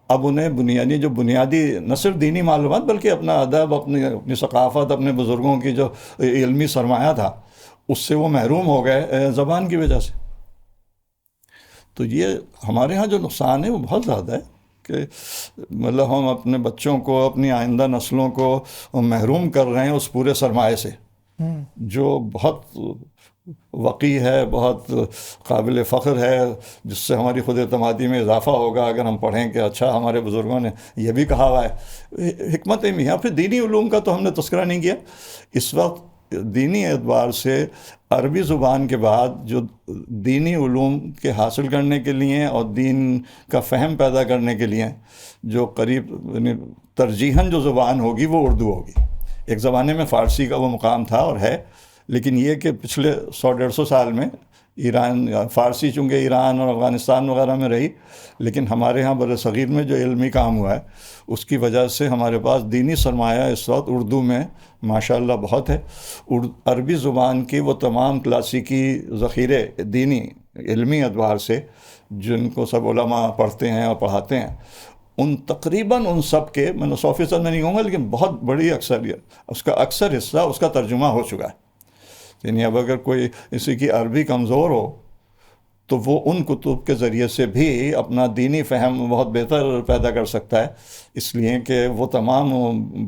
اب انہیں بنیادی نہ صرف دینی معلومات بلکہ اپنا ادب، اپنی ثقافت، اپنے بزرگوں کی جو علمی سرمایہ تھا اس سے وہ محروم ہو گئے زبان کی وجہ سے۔ تو یہ ہمارے ہاں جو نقصان ہے وہ بہت زیادہ ہے کہ مطلب ہم اپنے بچوں کو، اپنی آئندہ نسلوں کو محروم کر رہے ہیں اس پورے سرمایے سے جو بہت وقی ہے، بہت قابل فخر ہے، جس سے ہماری خود اعتمادی میں اضافہ ہوگا اگر ہم پڑھیں کہ اچھا ہمارے بزرگوں نے یہ بھی کہا ہوا ہے۔ حکمت میاں پھر دینی علوم کا تو ہم نے تذکرہ نہیں کیا، اس وقت دینی اعتبار سے عربی زبان کے بعد جو دینی علوم کے حاصل کرنے کے لیے اور دین کا فہم پیدا کرنے کے لیے جو قریب یعنی ترجیحاً جو زبان ہوگی وہ اردو ہوگی۔ ایک زمانے میں فارسی کا وہ مقام تھا اور ہے، لیکن یہ کہ پچھلے 100-150 سال میں ایران، فارسی چونکہ ایران اور افغانستان وغیرہ میں رہی، لیکن ہمارے ہاں بر صغیر میں جو علمی کام ہوا ہے اس کی وجہ سے ہمارے پاس دینی سرمایہ اس وقت اردو میں ماشاءاللہ بہت ہے۔ عربی زبان کی وہ تمام کلاسیکی ذخیرے دینی علمی اعتبار سے جن کو سب علماء پڑھتے ہیں اور پڑھاتے ہیں، ان تقریباً ان سب کے، میں نے 100% میں نہیں کہوں گا لیکن بہت بڑی اکثریت، اس کا اکثر حصہ اس کا ترجمہ ہو چکا ہے۔ یعنی اب اگر کوئی کسی کی عربی کمزور ہو تو وہ ان کتب کے ذریعے سے بھی اپنا دینی فہم بہت بہتر پیدا کر سکتا ہے، اس لیے کہ وہ تمام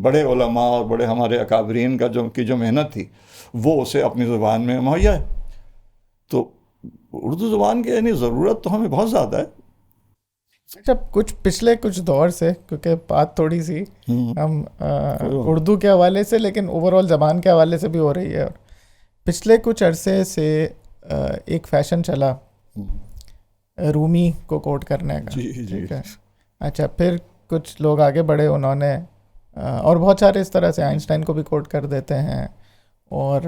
بڑے علماء اور بڑے ہمارے اکابرین کی جو محنت تھی وہ اسے اپنی زبان میں مہیا ہے۔ تو اردو زبان کی یعنی ضرورت تو ہمیں بہت زیادہ ہے۔ جب پچھلے کچھ دور سے، کیونکہ بات تھوڑی سی ہم اردو کے حوالے سے لیکن اوور آل زبان کے حوالے سے بھی ہو رہی ہے، اور پچھلے کچھ عرصے سے ایک فیشن چلا رومی کو کوٹ کرنے کا، ٹھیک ہے، اچھا پھر کچھ لوگ آگے بڑھے، انہوں نے اور بہت سارے اس طرح سے آئنسٹائن کو بھی کوٹ کر دیتے ہیں، اور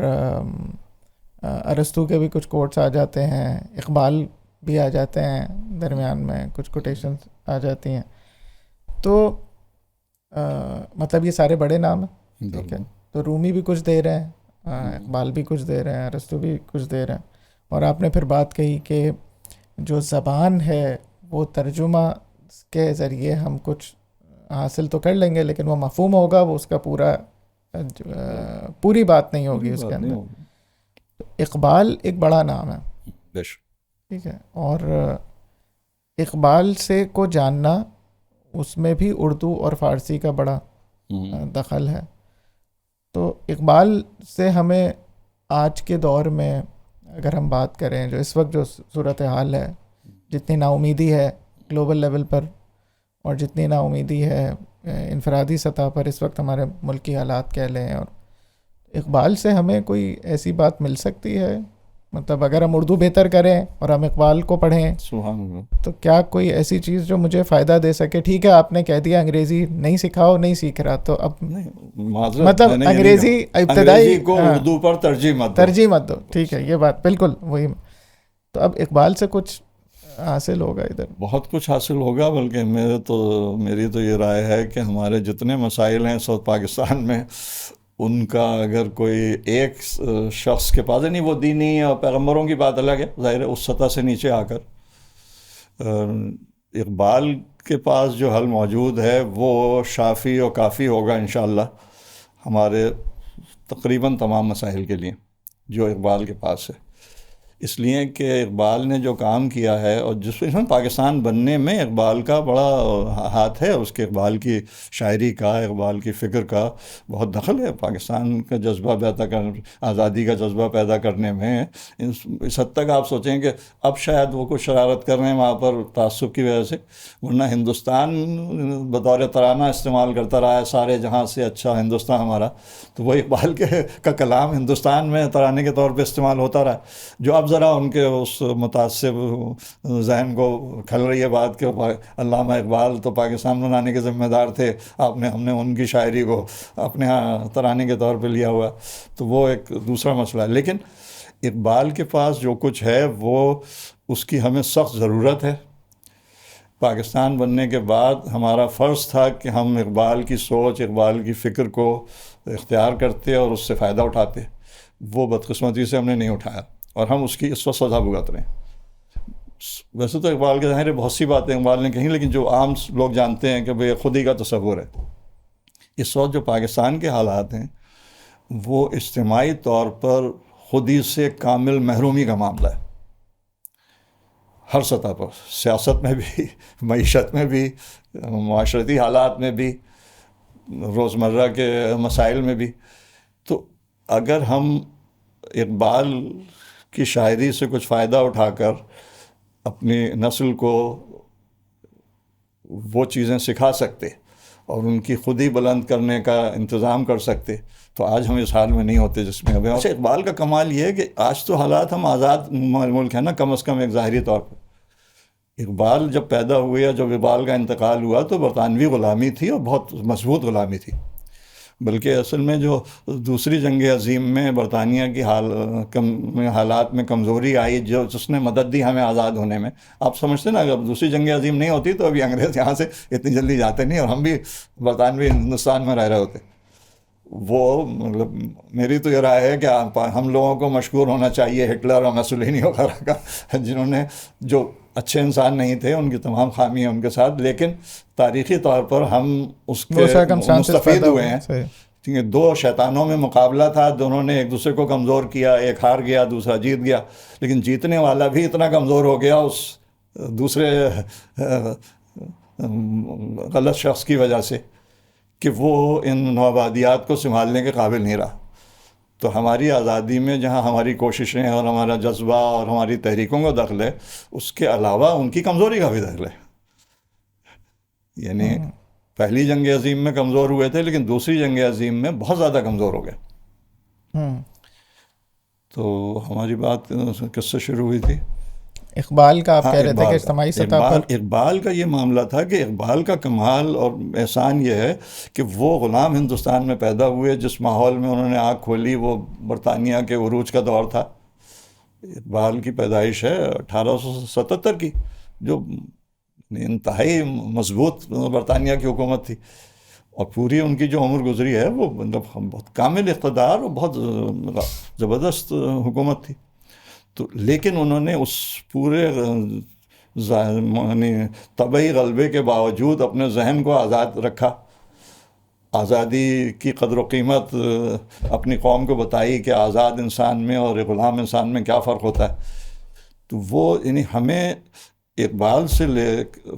ارسطو کے بھی کچھ کوٹس آ جاتے ہیں، اقبال بھی آ جاتے ہیں، درمیان میں کچھ کوٹیشنز آ جاتی ہیں، تو مطلب یہ سارے بڑے نام ہیں، ٹھیک ہے، تو رومی بھی کچھ دے رہے ہیں، اقبال بھی کچھ دے رہے ہیں، ارسطو بھی کچھ دے رہے ہیں، اور آپ نے پھر بات کہی کہ جو زبان ہے وہ ترجمہ کے ذریعے ہم کچھ حاصل تو کر لیں گے لیکن وہ مفہوم ہوگا، وہ اس کا پوری بات نہیں ہوگی اس کے اندر۔ اقبال ایک بڑا نام ہے، ٹھیک ہے، اور اقبال سے کو جاننا اس میں بھی اردو اور فارسی کا بڑا دخل ہے۔ تو اقبال سے ہمیں آج کے دور میں اگر ہم بات کریں، جو اس وقت جو صورتحال ہے، جتنی نا امیدی ہے گلوبل لیول پر اور جتنی نا امیدی ہے انفرادی سطح پر اس وقت ہمارے ملک کی حالات کہہ لیں، اور اقبال سے ہمیں کوئی ایسی بات مل سکتی ہے، مطلب اگر ہم اردو بہتر کریں اور ہم اقبال کو پڑھیں تو کیا کوئی ایسی چیز جو مجھے فائدہ دے سکے؟ ٹھیک ہے آپ نے کہہ دیا انگریزی نہیں سکھاؤ، نہیں سیکھ رہا، تو اب مطلب انگریزی ابتدائی کو اردو پر ترجیح مت دو، ٹھیک ہے، یہ بات بالکل وہی۔ تو اب اقبال سے کچھ حاصل ہوگا، ادھر بہت کچھ حاصل ہوگا، بلکہ میری تو یہ رائے ہے کہ ہمارے جتنے مسائل ہیں ساؤتھ پاکستان میں، ان کا اگر کوئی ایک شخص کے پاس، نہیں وہ دینی اور پیغمبروں کی بات الگ ہے، ظاہر ہے اس سطح سے نیچے آ کر اقبال کے پاس جو حل موجود ہے وہ شافی اور کافی ہوگا انشاءاللہ ہمارے تقریباً تمام مسائل کے لیے جو اقبال کے پاس ہے۔ اس لیے کہ اقبال نے جو کام کیا ہے اور جس میں پاکستان بننے میں اقبال کا بڑا ہاتھ ہے، اس کے اقبال کی شاعری کا، اقبال کی فکر کا بہت دخل ہے پاکستان کا جذبہ پیدا آزادی کا جذبہ پیدا کرنے میں۔ اس حد تک آپ سوچیں کہ اب شاید وہ کچھ شرارت کر رہے ہیں وہاں پر تعصب کی وجہ سے، ورنہ ہندوستان بطور ترانہ استعمال کرتا رہا ہے سارے جہاں سے اچھا ہندوستان ہمارا، تو وہ اقبال کا کلام ہندوستان میں ترانے کے طور پہ استعمال ہوتا رہا، جو اب ذرا ان کے اس متعصب ذہن کو کھل رہی ہے بات کہ علامہ اقبال تو پاکستان بنانے کے ذمہ دار تھے، ہم نے ان کی شاعری کو اپنے ہاں ترانے کے طور پہ لیا ہوا، تو وہ ایک دوسرا مسئلہ ہے۔ لیکن اقبال کے پاس جو کچھ ہے وہ اس کی ہمیں سخت ضرورت ہے۔ پاکستان بننے کے بعد ہمارا فرض تھا کہ ہم اقبال کی سوچ، اقبال کی فکر کو اختیار کرتے اور اس سے فائدہ اٹھاتے، وہ بدقسمتی سے ہم نے نہیں اٹھایا اور ہم اس کی اس وقت سزا بھگت رہے ہیں۔ ویسے تو اقبال کے ظاہر بہت سی باتیں اقبال نے کہیں، لیکن جو عام لوگ جانتے ہیں کہ بھئی خود ہی کا تصور ہے۔ اس وقت جو پاکستان کے حالات ہیں وہ اجتماعی طور پر خودی سے کامل محرومی کا معاملہ ہے، ہر سطح پر، سیاست میں بھی، معیشت میں بھی، معاشرتی حالات میں بھی، روزمرہ کے مسائل میں بھی۔ تو اگر ہم اقبال کی شاعری سے کچھ فائدہ اٹھا کر اپنی نسل کو وہ چیزیں سکھا سکتے اور ان کی خودی بلند کرنے کا انتظام کر سکتے تو آج ہم اس حال میں نہیں ہوتے جس میں ابھی۔ اقبال کا کمال یہ ہے کہ آج تو حالات ہم آزاد ملک ہیں نا، کم از کم ایک ظاہری طور پر۔ اقبال جب پیدا ہوئے یا جب اقبال کا انتقال ہوا تو برطانوی غلامی تھی اور بہت مضبوط غلامی تھی، بلکہ اصل میں جو دوسری جنگ عظیم میں برطانیہ کی حالات میں کمزوری آئی، جس نے مدد دی ہمیں آزاد ہونے میں۔ آپ سمجھتے نا اگر دوسری جنگ عظیم نہیں ہوتی تو ابھی انگریز یہاں سے اتنی جلدی جاتے نہیں اور ہم بھی برطانوی ہندوستان میں رہ رہے ہوتے۔ وہ مطلب میری تو یہ رائے ہے کہ ہم لوگوں کو مشکور ہونا چاہیے ہٹلر اور مسولینی وغیرہ کا، جنہوں نے، جو اچھے انسان نہیں تھے، ان کی تمام خامی ہیں ان کے ساتھ، لیکن تاریخی طور پر ہم اس کے مستفید ہوئے ہیں، کیونکہ دو شیطانوں میں مقابلہ تھا، دونوں نے ایک دوسرے کو کمزور کیا، ایک ہار گیا دوسرا جیت گیا، لیکن جیتنے والا بھی اتنا کمزور ہو گیا اس دوسرے غلط شخص کی وجہ سے کہ وہ ان نوآبادیات کو سنبھالنے کے قابل نہیں رہا۔ تو ہماری آزادی میں جہاں ہماری کوششیں اور ہمارا جذبہ اور ہماری تحریکوں کا دخل ہے، اس کے علاوہ ان کی کمزوری کا بھی دخل ہے۔ یعنی پہلی جنگ عظیم میں کمزور ہوئے تھے، لیکن دوسری جنگ عظیم میں بہت زیادہ کمزور ہو گئے۔ تو ہماری بات کس سے شروع ہوئی تھی؟ اقبال کا آپ کہہ رہے تھے کہ اجتماعی سطح پر اقبال کا یہ معاملہ تھا کہ اقبال کا کمال اور احسان یہ ہے کہ وہ غلام ہندوستان میں پیدا ہوئے، جس ماحول میں انہوں نے آنکھ کھولی وہ برطانیہ کے عروج کا دور تھا۔ اقبال کی پیدائش ہے 1877 کی، جو انتہائی مضبوط برطانیہ کی حکومت تھی، اور پوری ان کی جو عمر گزری ہے وہ مطلب بہت کامل اقتدار اور بہت زبردست حکومت تھی۔ تو لیکن انہوں نے اس پورے طبعی غلبے کے باوجود اپنے ذہن کو آزاد رکھا، آزادی کی قدر و قیمت اپنی قوم کو بتائی کہ آزاد انسان میں اور غلام انسان میں کیا فرق ہوتا ہے۔ تو وہ یعنی ہمیں اقبال سے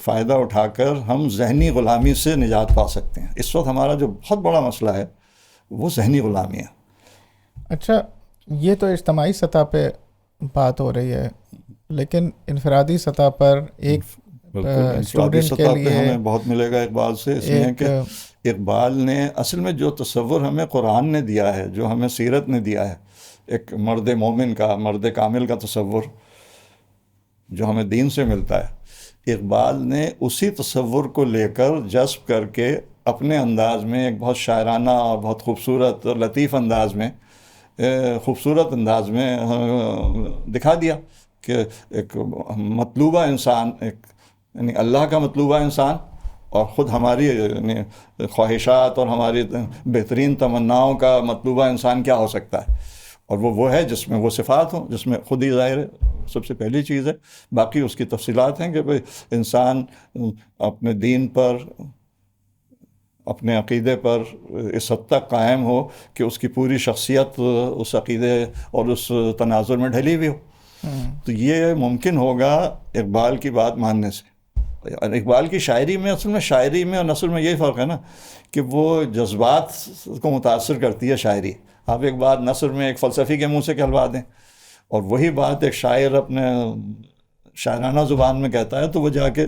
فائدہ اٹھا کر ہم ذہنی غلامی سے نجات پا سکتے ہیں۔ اس وقت ہمارا جو بہت بڑا مسئلہ ہے وہ ذہنی غلامی ہے۔ اچھا، یہ تو اجتماعی سطح پہ بات ہو رہی ہے، لیکن انفرادی سطح پر ایک اسٹوڈنٹ کے لیے ہمیں بہت ملے گا اقبال سے، اس لیے کہ اقبال نے اصل میں جو تصور ہمیں قرآن نے دیا ہے، جو ہمیں سیرت نے دیا ہے، ایک مرد مومن کا، مرد کامل کا تصور جو ہمیں دین سے ملتا ہے، اقبال نے اسی تصور کو لے کر جذب کر کے اپنے انداز میں ایک بہت شاعرانہ اور بہت خوبصورت اور لطیف انداز میں دکھا دیا کہ ایک مطلوبہ انسان، یعنی اللہ کا مطلوبہ انسان، اور خود ہماری یعنی خواہشات اور ہماری بہترین تمناؤں کا مطلوبہ انسان کیا ہو سکتا ہے، اور وہ ہے جس میں وہ صفات ہوں، جس میں خود ہی ظاہر ہے سب سے پہلی چیز ہے، باقی اس کی تفصیلات ہیں کہ بھئی انسان اپنے دین پر، اپنے عقیدے پر اس حد تک قائم ہو کہ اس کی پوری شخصیت اس عقیدے اور اس تناظر میں ڈھلی ہوئی ہو۔ تو یہ ممکن ہوگا اقبال کی بات ماننے سے. اور اقبال کی شاعری میں اصل میں شاعری میں اور نثر میں یہی فرق ہے نا کہ وہ جذبات کو متاثر کرتی ہے شاعری. آپ ایک بات نثر میں ایک فلسفی کے منہ سے کہلوا دیں اور وہی بات ایک شاعر اپنے شاعرانہ زبان میں کہتا ہے تو وہ جا کے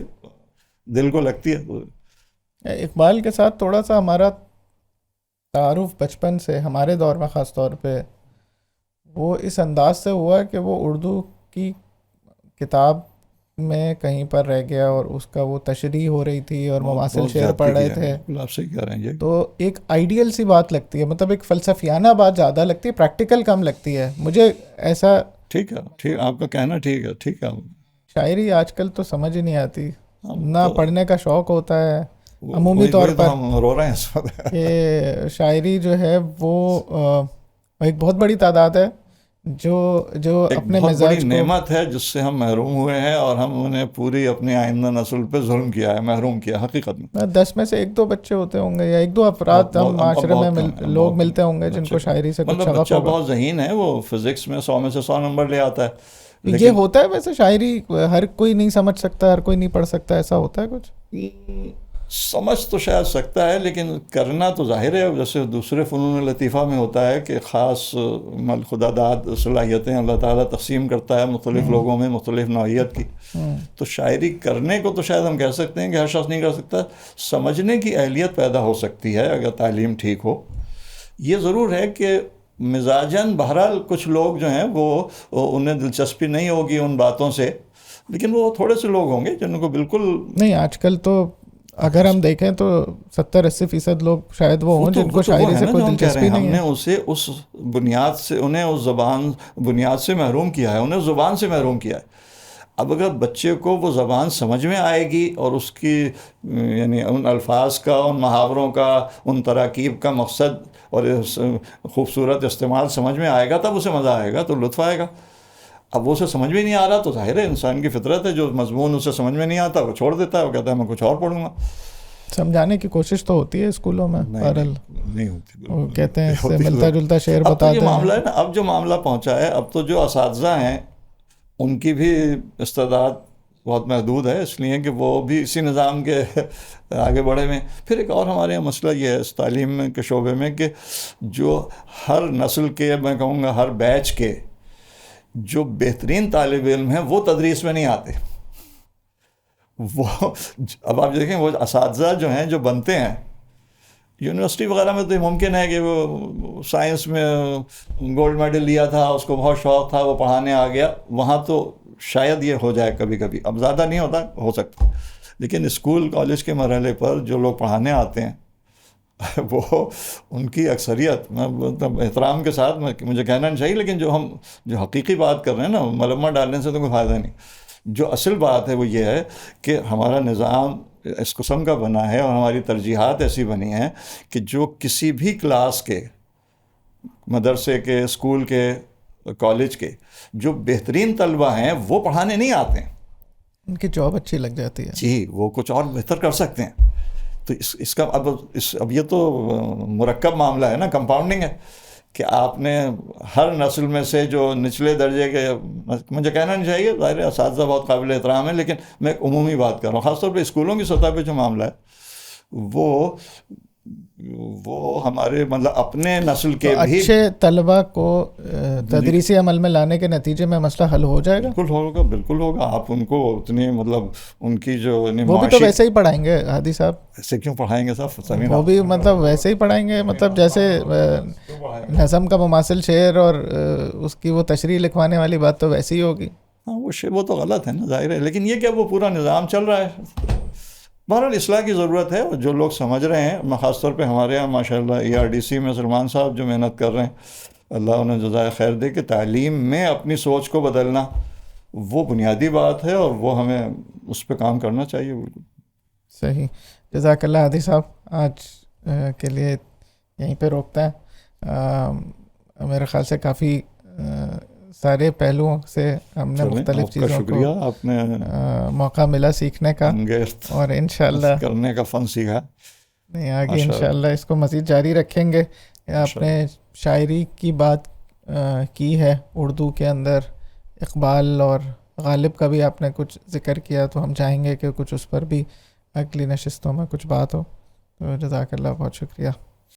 دل کو لگتی ہے. اقبال کے ساتھ تھوڑا سا ہمارا تعارف بچپن سے ہمارے دور میں خاص طور پہ وہ اس انداز سے ہوا کہ وہ اردو کی کتاب میں کہیں پر رہ گیا اور اس کا وہ تشریح ہو رہی تھی اور مماثل شعر پڑھ رہے تھے. آپ سے کہہ رہے ہیں تو ایک آئیڈیل سی بات لگتی ہے, مطلب ایک فلسفیانہ بات زیادہ لگتی ہے, پریکٹیکل کم لگتی ہے مجھے ایسا. ٹھیک ہے, ٹھیک, آپ کا کہنا ٹھیک ہے, ٹھیک ہے. شاعری آج کل تو سمجھ ہی نہیں آتی, نہ پڑھنے کا شوق ہوتا ہے عمومی طور پر. ہم رو رہے ہیں اس وقت کہ شاعری جو ہے وہ ایک بہت بڑی تعداد ہے جو اپنے مزاج کو نعمت ہے جس سے ہم محروم ہوئے ہیں اور ہم انہیں پوری اپنی آئندہ نسل پہ ظلم کیا ہے, محروم کیا. حقیقت میں 10 میں سے 1-2 بچے ہوتے ہوں گے یا 1-2 افراد ہم معاشرے میں لوگ ملتے ہوں گے جن کو شاعری سے کچھ شغف ہوگا. بہت ذہین ہے, وہ فزکس میں 100 میں سے 100 نمبر لے آتا ہے. یہ ہوتا ہے ویسے شاعری ہر کوئی نہیں سمجھ سکتا, ہر کوئی نہیں پڑھ سکتا, ایسا ہوتا ہے کچھ؟ سمجھ تو شاید سکتا ہے لیکن کرنا تو ظاہر ہے. جیسے دوسرے فنون لطیفہ میں ہوتا ہے کہ خاص خدا داد صلاحیتیں اللہ تعالیٰ تقسیم کرتا ہے مختلف لوگوں میں مختلف نوعیت کی. تو شاعری کرنے کو تو شاید ہم کہہ سکتے ہیں کہ ہر شخص نہیں کر سکتا. سمجھنے کی اہلیت پیدا ہو سکتی ہے اگر تعلیم ٹھیک ہو. یہ ضرور ہے کہ مزاجاً بہرحال کچھ لوگ جو ہیں وہ انہیں دلچسپی نہیں ہوگی ان باتوں سے, لیکن وہ تھوڑے سے لوگ ہوں گے جن کو بالکل نہیں. آج کل تو اگر ہم دیکھیں تو 70-80% لوگ شاید وہ ہوں جن کو شاعری سے کوئی دلچسپی نہیں ہے. ہم نے اسے اس بنیاد سے انہیں اس زبان بنیاد سے محروم کیا ہے, انہیں زبان سے محروم کیا ہے. اب اگر بچے کو وہ زبان سمجھ میں آئے گی اور اس کی یعنی ان الفاظ کا, ان محاوروں کا, ان تراکیب کا مقصد اور خوبصورت استعمال سمجھ میں آئے گا تب اسے مزہ آئے گا, تو لطف آئے گا. اب وہ اسے سمجھ میں نہیں آ رہا تو ظاہر ہے انسان کی فطرت ہے, جو مضمون اسے سمجھ میں نہیں آتا وہ چھوڑ دیتا ہے, وہ کہتا ہے میں کچھ اور پڑھوں گا. سمجھانے کی کوشش تو ہوتی ہے اسکولوں میں, نہیں ہوتی. وہ کہتے ہیں اس سے ملتا جلتا شعر بتاتے ہیں. معاملہ ہے نا, اب جو معاملہ پہنچا ہے اب تو جو اساتذہ ہیں ان کی بھی استعداد بہت محدود ہے, اس لیے کہ وہ بھی اسی نظام کے آگے بڑھے ہوئے. پھر ایک اور ہمارے یہاں مسئلہ یہ ہے اس تعلیم کے شعبے میں کہ جو ہر نسل کے, میں کہوں گا ہر بیچ کے جو بہترین طالب علم ہیں وہ تدریس میں نہیں آتے. وہ اب آپ دیکھیں وہ اساتذہ جو ہیں جو بنتے ہیں یونیورسٹی وغیرہ میں تو یہ ممکن ہے کہ وہ سائنس میں گولڈ میڈل لیا تھا, اس کو بہت شوق تھا, وہ پڑھانے آ گیا, وہاں تو شاید یہ ہو جائے کبھی کبھی, اب زیادہ نہیں ہوتا, ہو سکتا. لیکن اسکول کالج کے مرحلے پر جو لوگ پڑھانے آتے ہیں وہ ان کی اکثریت, مطلب احترام کے ساتھ مجھے کہنا نہیں چاہیے لیکن جو حقیقی بات کر رہے ہیں نا, ملمہ ڈالنے سے تو کوئی فائدہ نہیں. جو اصل بات ہے وہ یہ ہے کہ ہمارا نظام اس قسم کا بنا ہے اور ہماری ترجیحات ایسی بنی ہیں کہ جو کسی بھی کلاس کے, مدرسے کے, اسکول کے, کالج کے جو بہترین طلبہ ہیں وہ پڑھانے نہیں آتے ہیں, ان کی جاب اچھی لگ جاتی ہے. جی, وہ کچھ اور بہتر کر سکتے ہیں. تو اس کا اب یہ تو مرکب معاملہ ہے نا, کمپاؤنڈنگ ہے کہ آپ نے ہر نسل میں سے جو نچلے درجے کے, مجھے کہنا نہیں چاہیے, ظاہر اساتذہ بہت قابل احترام ہے لیکن میں ایک عمومی بات کر رہا ہوں, خاص طور پہ اسکولوں کی سطح پہ جو معاملہ ہے وہ ہمارے مطلب اپنے نسل کے بھی اچھے طلبہ کو تدریسی عمل میں لانے کے نتیجے میں مسئلہ حل ہو جائے گا. بالکل ہوگا. آپ ان کو اتنی مطلب ان کی جو وہ بھی تو ویسے ہی پڑھائیں گے ہادی صاحب, ایسے کیوں پڑھائیں گے صاحب, وہ بھی مطلب ویسے ہی پڑھائیں گے, مطلب جیسے نظم کا مماثل شعر اور اس کی وہ تشریح لکھوانے والی بات تو ویسی ہی ہوگی. ہاں وہ تو غلط ہے نا, ظاہر ہے, لیکن یہ کہ وہ پورا نظام چل رہا ہے. بہرحال اصلاح کی ضرورت ہے, جو لوگ سمجھ رہے ہیں, خاص طور پہ ہمارے یہاں ماشاءاللہ ERDC میں سلمان صاحب جو محنت کر رہے ہیں, اللہ انہیں جزائے خیر دے, کہ تعلیم میں اپنی سوچ کو بدلنا وہ بنیادی بات ہے اور وہ ہمیں اس پہ کام کرنا چاہیے. بالکل صحیح, جزاک اللہ ہادی صاحب. آج کے لیے یہیں پہ روکتے ہیں. میرے خیال سے کافی سارے پہلوؤں سے ہم نے مختلف چیزوں کو آپ نے موقع ملا سیکھنے کا, اور انشاءاللہ کرنے کا فن سیکھا. نہیں, آگے انشاءاللہ اس کو مزید جاری رکھیں گے. آپ نے شاعری کی بات کی ہے اردو کے اندر اقبال اور غالب کا بھی آپ نے کچھ ذکر کیا، تو ہم چاہیں گے کہ کچھ اس پر بھی اگلی نشستوں میں کچھ بات ہو. تو جزاک اللہ، بہت شکریہ.